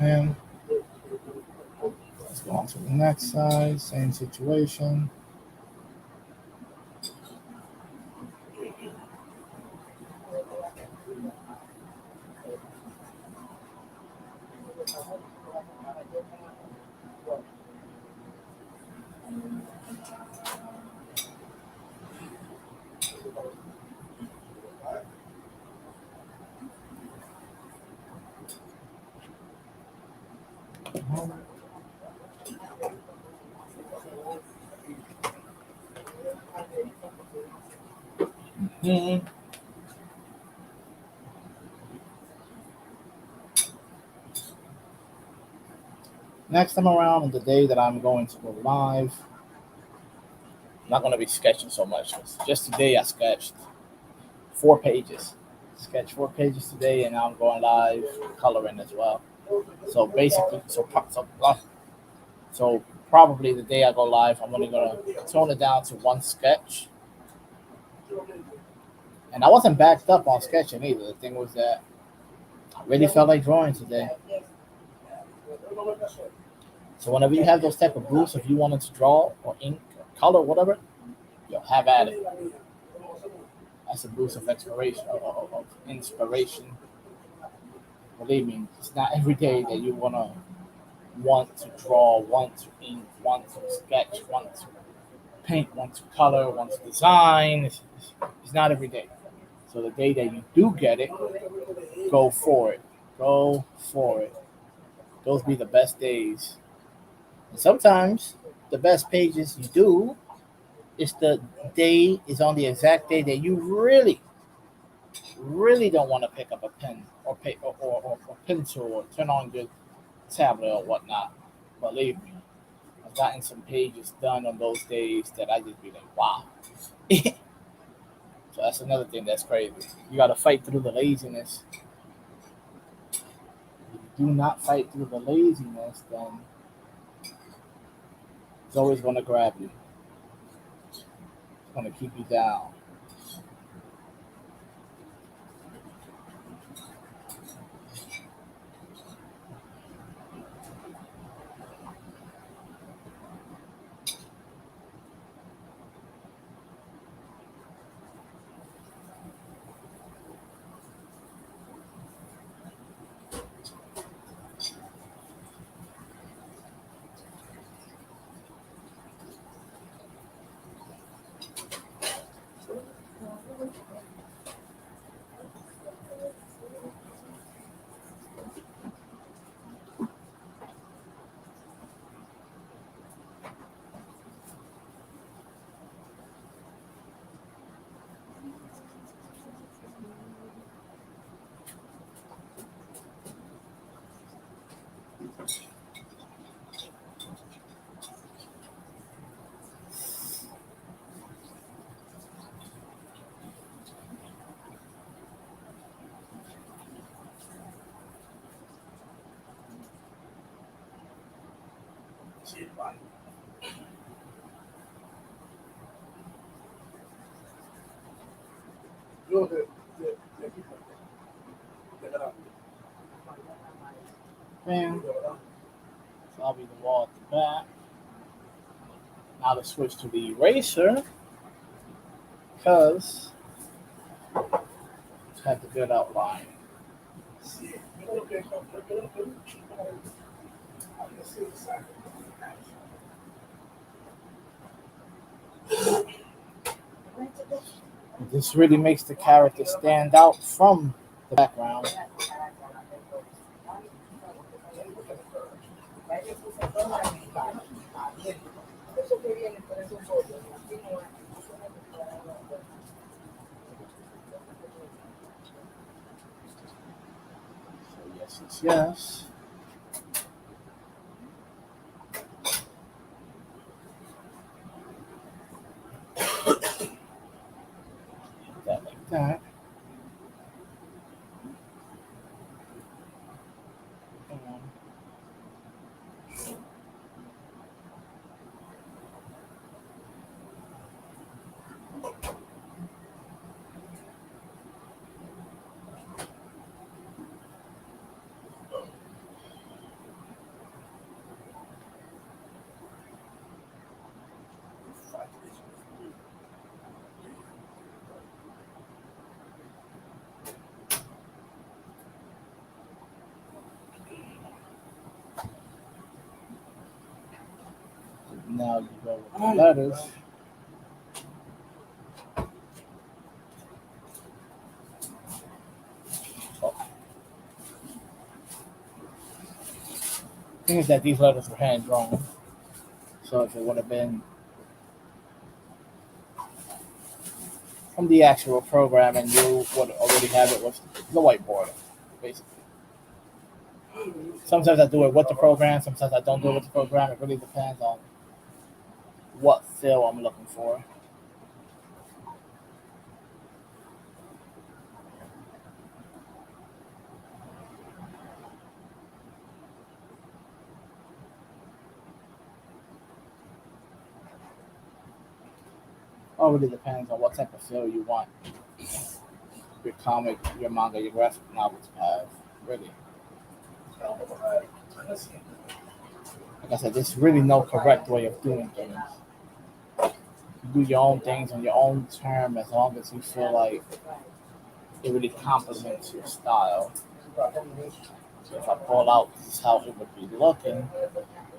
S1: And let's go on to the next side. Same situation. Mhm. Next time around, on the day that I'm going to go live, I'm not going to be sketching so much. Just today, I sketched 4 pages. Sketched 4 pages today, and now I'm going live coloring as well. So basically, so probably the day I go live, I'm only gonna tone it down to one sketch. And I wasn't backed up on sketching either. The thing was that I really felt like drawing today. So whenever you have those type of boosts, if you wanted to draw or ink or color, whatever, you'll have at it. That's a boost of inspiration. Of inspiration. Believe me, it's not every day that you wanna want to draw, want to ink, want to sketch, want to paint, want to color, want to design. It's not every day. So the day that you do get it, go for it. Go for it. Those be the best days. And sometimes the best pages you do is the day is on the exact day that you really, really don't want to pick up a pen or or pencil or turn on your tablet or whatnot. Believe me, I've gotten some pages done on those days that I just be like, wow. So that's another thing that's crazy. You got to fight through the laziness. If you do not fight through the laziness, then it's always going to grab you. It's going to keep you down. Bam. So I'll be the wall at the back. Now let's switch to the eraser because it's had the good outline. This really makes the character stand out from the background. So yes. That like that. And now you go with the letters. Oh. The thing is that these letters were hand drawn. So if it would have been from the actual program and you would already have it with the white border, basically. Sometimes I do it with the program, sometimes I don't do it with the program. It really depends on what fill I'm looking for. All really depends on what type of fill you want your comic, your manga, your graphic novel to have. Really. Like I said, there's really no correct way of doing things. You do your own things on your own term as long as you feel like it really complements your style. So if I pull out, this is how it would be looking.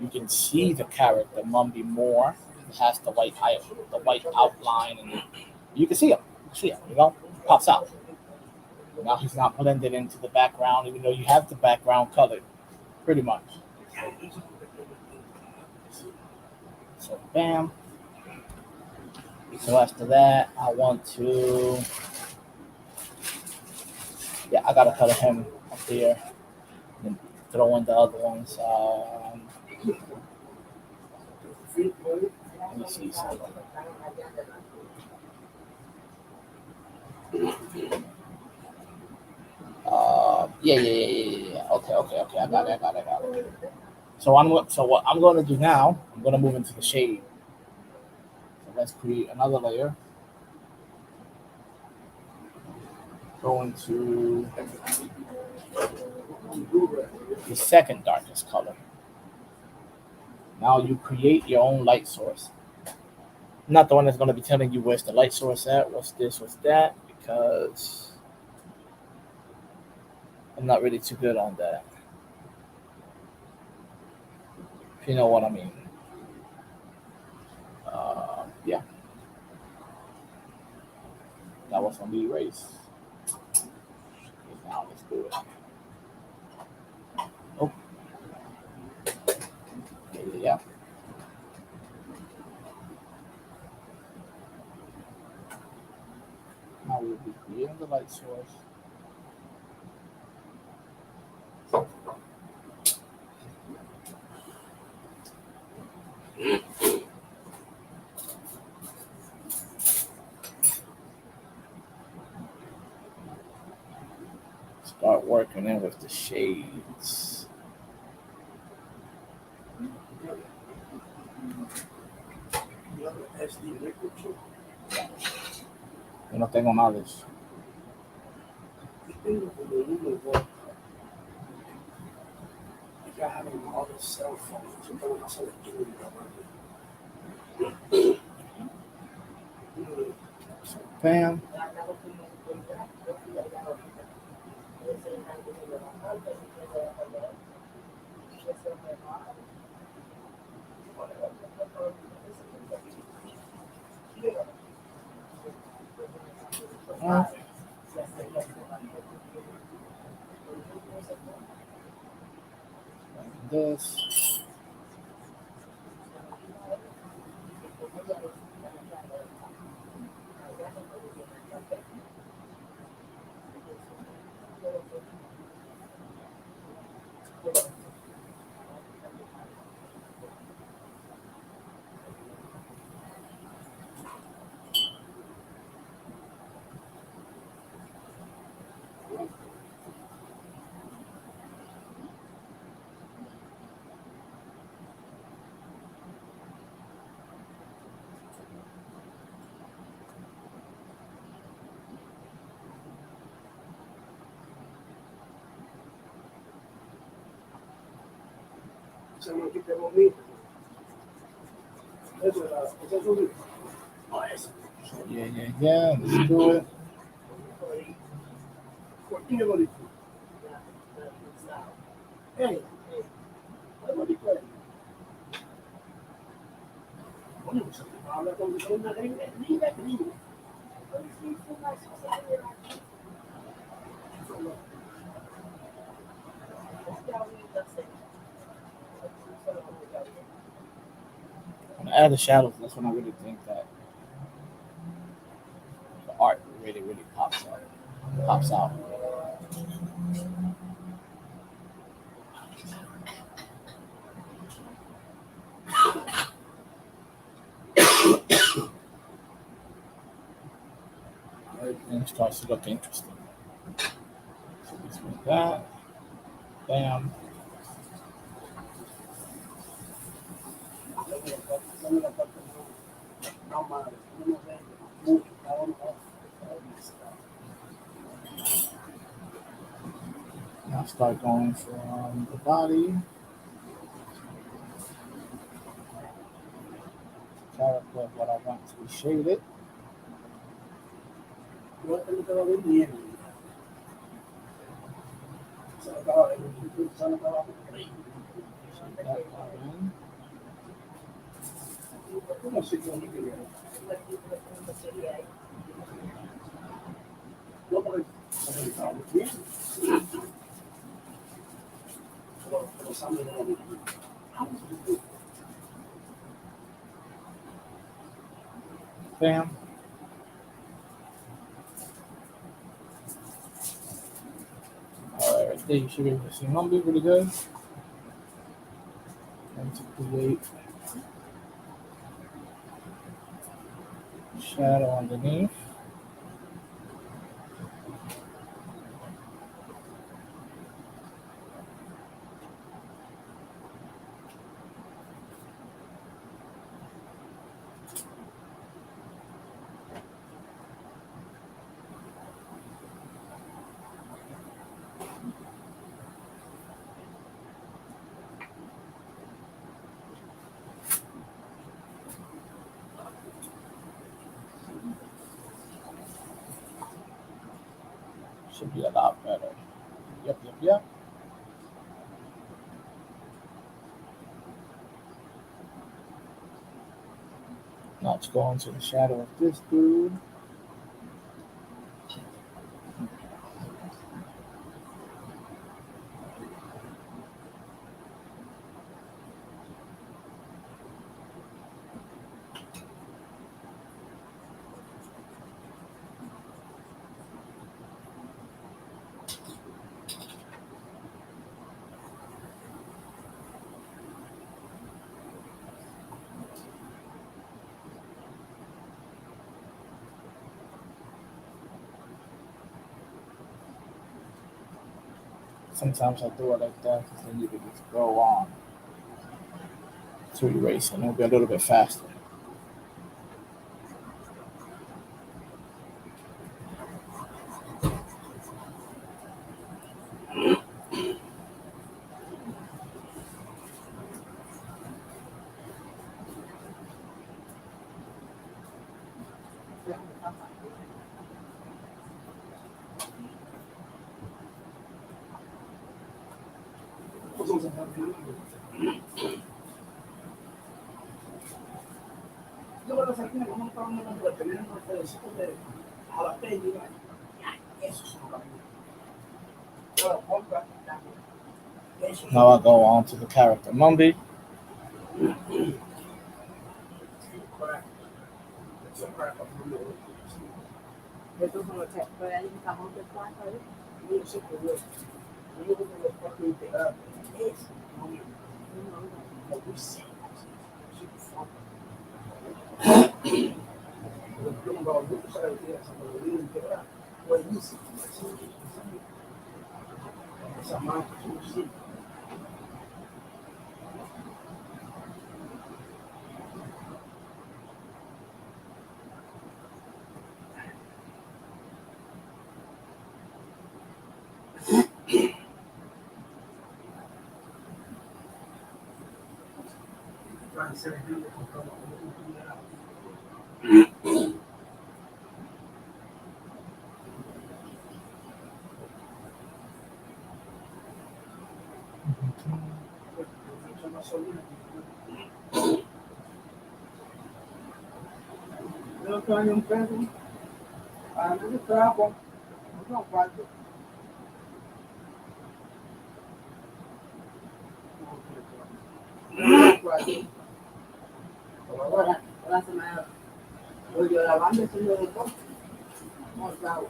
S1: You can see the character Mumbie more. It has the white outline, and you can see him. You know, pops out. Now he's not blended into the background, even though you have the background colored, pretty much. So bam. So after that, I want to, I gotta color him up here, and throw in the other ones. Let me see something. Yeah. Okay. I got it. So what I'm going to do now, I'm going to move into the shade. So let's create another layer. Go into the second darkest color. Now you create your own light source. I'm not the one that's going to be telling you where's the light source at, what's this, what's that, because I'm not really too good on that. If you know what I mean. Yeah. That was on the erase. Now let's do it. Oh. Yeah. Now we'll be creating the light source. Start working in with the shades. Yo no tengo nada de eso.
S3: Tengo como uno o ya having all the cell phones, so no más a la
S1: Bam. This.
S3: Se me quita el momento. Eso es un. No, eso.
S1: Yeah. Let's do it.
S3: ¿Por qué no dijo? Hey, ¿cómo dijo él? Bueno, pues habla con una gringa.
S1: When I add the shadows, that's when I really think that the art really pops out. Pops out. Everything starts to look interesting. So just like that. Bam. Now start going from the body. Character of what I want to be shaded. Shade that part in.
S3: ¿Cómo se comunica? No, porque bien.
S1: Bam. Alright, right there you should be able to see Mumbie pretty good. And to create shadow underneath. Should be a lot better. Yep. Now let's go into the shadow of this dude. Sometimes I do it like that because then you can just go on to erase and it'll be a little bit faster.
S3: Yo cuando salí me como un pan de tener unos pedacitos de jalapeño y vaina. Eso son los yo lo compro.
S1: Now I'll go on to the character Mumbie.
S2: Estos son los que fue ahí en Cajón de Plata, ¿eh?
S3: Yo sé que yo como los cuatro integrados. Eso, no me gusta. Yo compraba mucho para el día, cuando lo integral, buenísimo. Esa marca, sí. Yo tengo un peso, a mí me trapo, no cuarto.
S2: Ahora se me volvió la banda, se lo dejó. No, claro.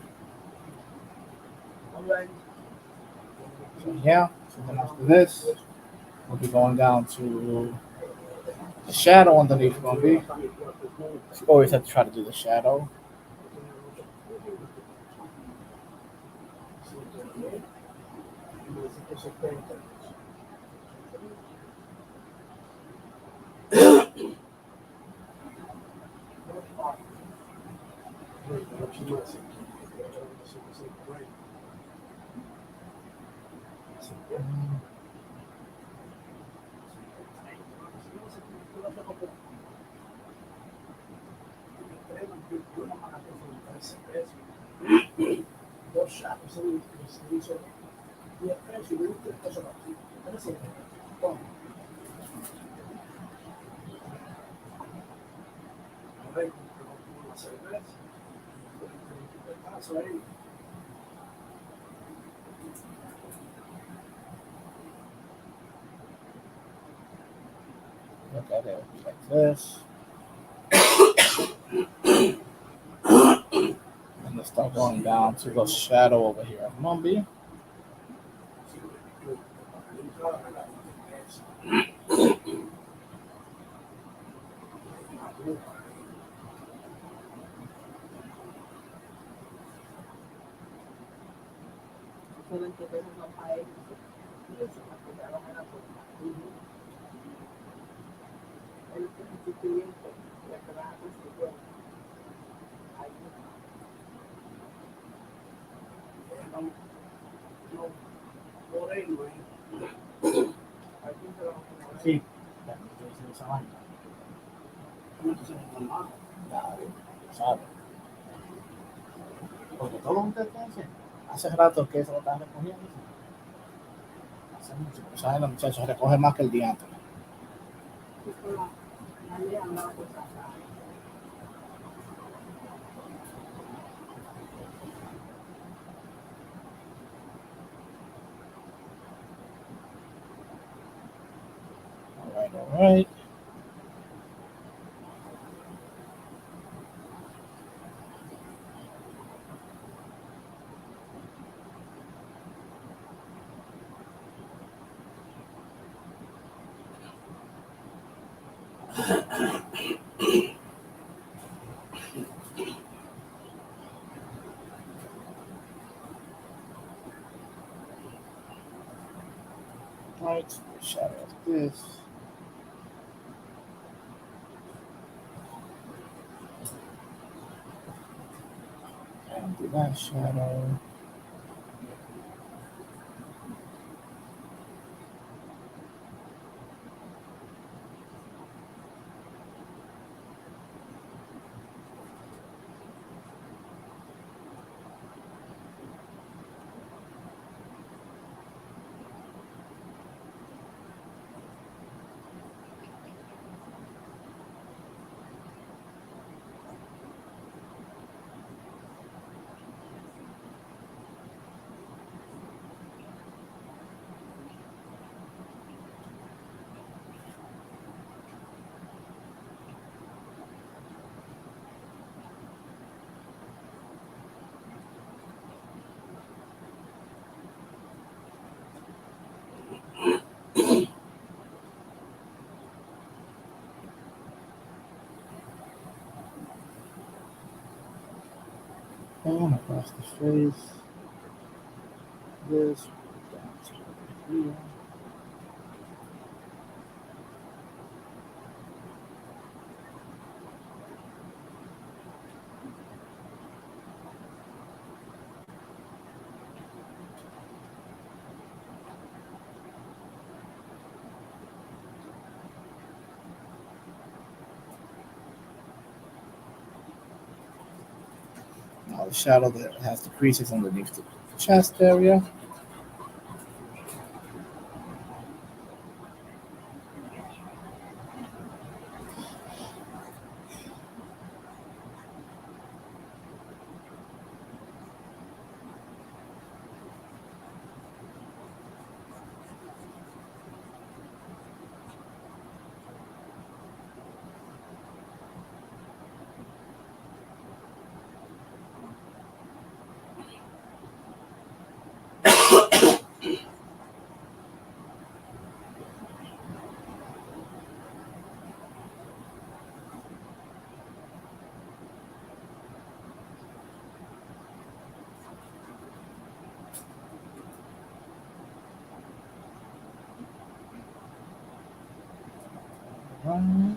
S1: So yeah, so then after this, we'll be going down to the shadow underneath Mumbie. You always have to try to do the shadow.
S3: Dos chapas, serviço e a frente do outro está aqui. Olha assim, bom, vai uma cerveja, passo aí.
S1: Look at it like this. And let's start going down to the shadow over here of Mumbie.
S2: Fue 20 pesos son para ellos. Y eso, para que ya lo hagan por el cliente, ya que van a conseguir. Ahí
S3: No, moreno, aquí se lo
S1: Sí, esa vaina.
S3: no se lo normal.
S1: Nadie sabe. Porque todos ustedes dicen, hace rato que se lo están recogiendo. Hace mucho. ¿Saben? Los muchachos recogen más que el día antes.
S2: nadie andaba por casa.
S1: All right. Right, so the shadow of this. And do that shadow. And across the face. This down to here. Now the shadow that has the creases underneath the chest area. Right.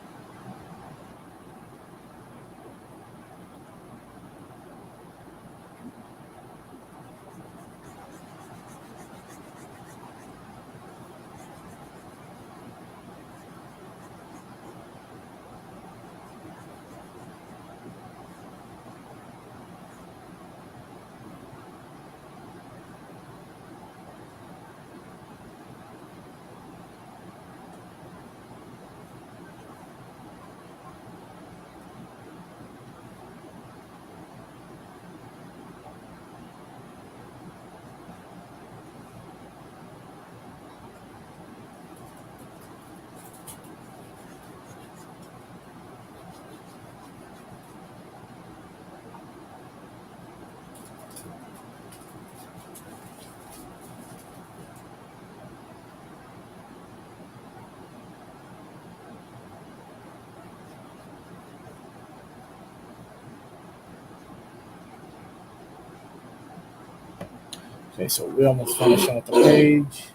S1: Okay, so we're almost finishing with the page.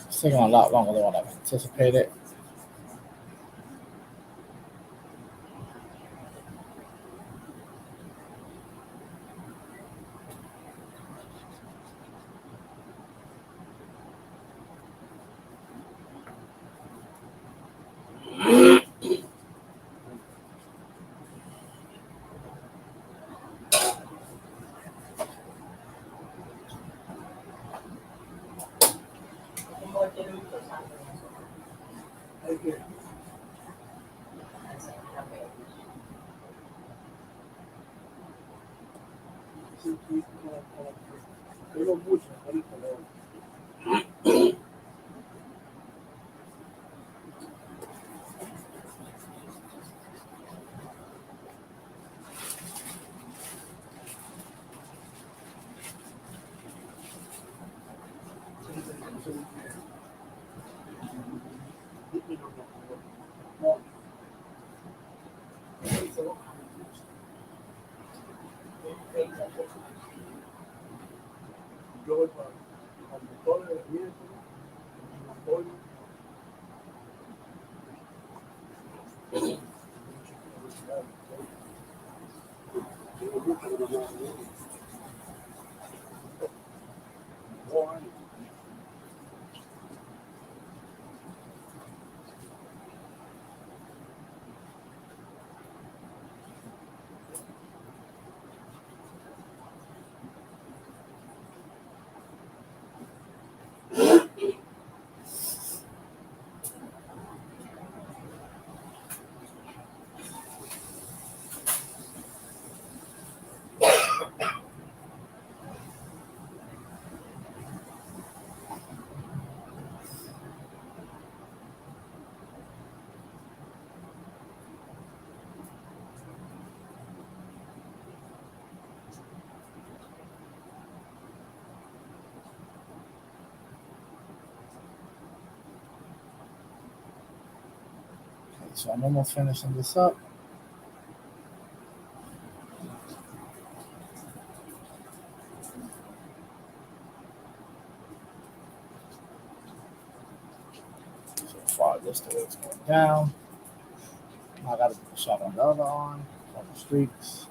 S1: It's taking a lot longer than what I've anticipated.
S2: Como tiene muchos años.
S3: Hay que sentir como que tengo mucho ahorita, ¿no? Yo voy para motor el miércoles, hoy, tengo mucho que no voy.
S1: so I'm almost finishing this up. So far, this the way it's going down. Now I got to put the shot on the other arm, on the streaks.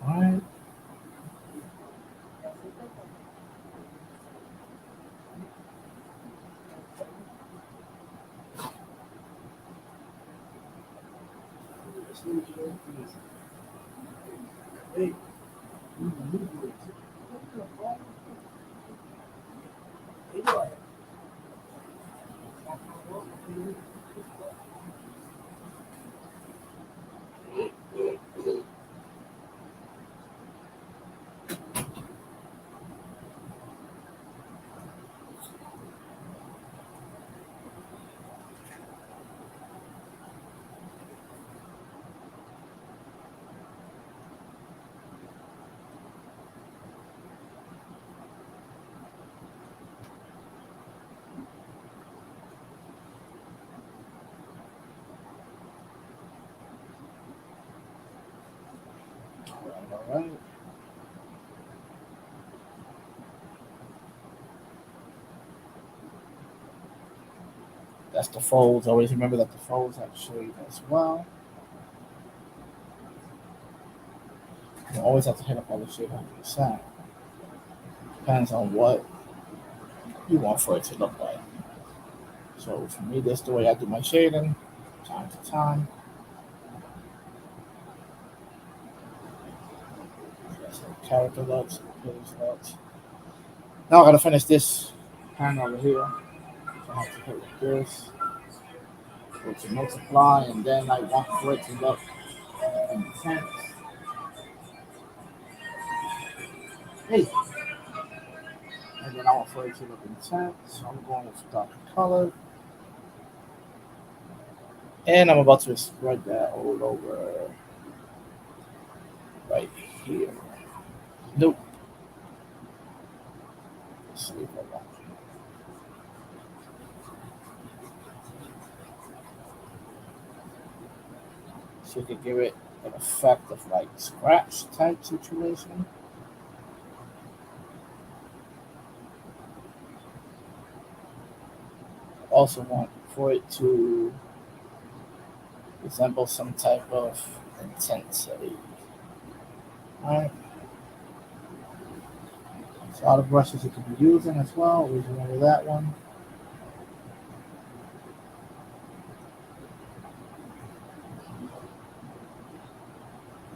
S1: All right. All right. That's the folds. Always remember that the folds have shade as well. You always have to hit up all the shade on the side. Depends on what you want for it to look like. So for me, that's the way I do my shading, time to time. That's how character looks, page looks. Now I gotta finish this panel over here. So I have to hit with this, go to multiply, and then I want for it to look intense. Hey, and then I want for it to look intense. So I'm going with darker color. And I'm about to spread that all over right here. Nope. Let's leave it alone. So you can give it an effect of like scratch type situation. Also want for it to resemble some type of intensity. Alright. So other brushes you could be using as well. Always remember that one.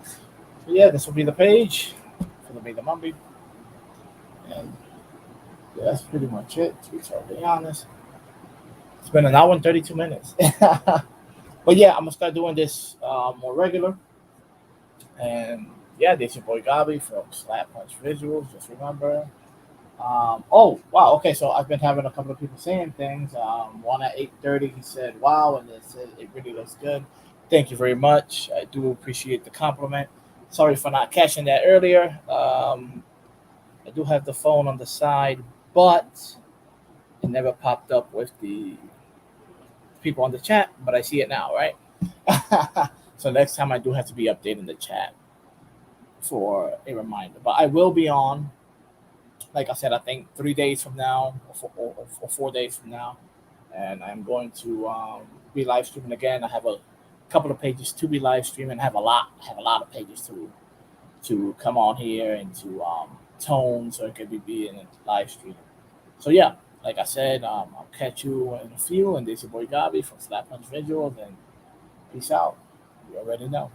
S1: So yeah, this will be the page for the Me The Mumbie. And yeah, that's pretty much it, to be totally honest. It's been an hour and 32 minutes. But yeah, I'm gonna start doing this more regular. And yeah, this your boy Gabi from Slap Punch Visuals. Just remember. Oh wow, okay. So I've been having a couple of people saying things. One at 8:30, he said, "Wow," and it said it really looks good. Thank you very much. I do appreciate the compliment. Sorry for not catching that earlier. I do have the phone on the side, but it never popped up with the people on the chat. But I see it now, right? So next time I do have to be updating the chat for a reminder. But I will be on, like I said, I think 3 days from now or 4 days from now, and I'm going to be live streaming again. I have a couple of pages to be live streaming. I have a lot of pages to come on here and to tone, so it could be being live streaming. So yeah, like I said, I'll catch you in a few. And this is your boy Gabi from Slap Punch Visuals, and peace out. You already know.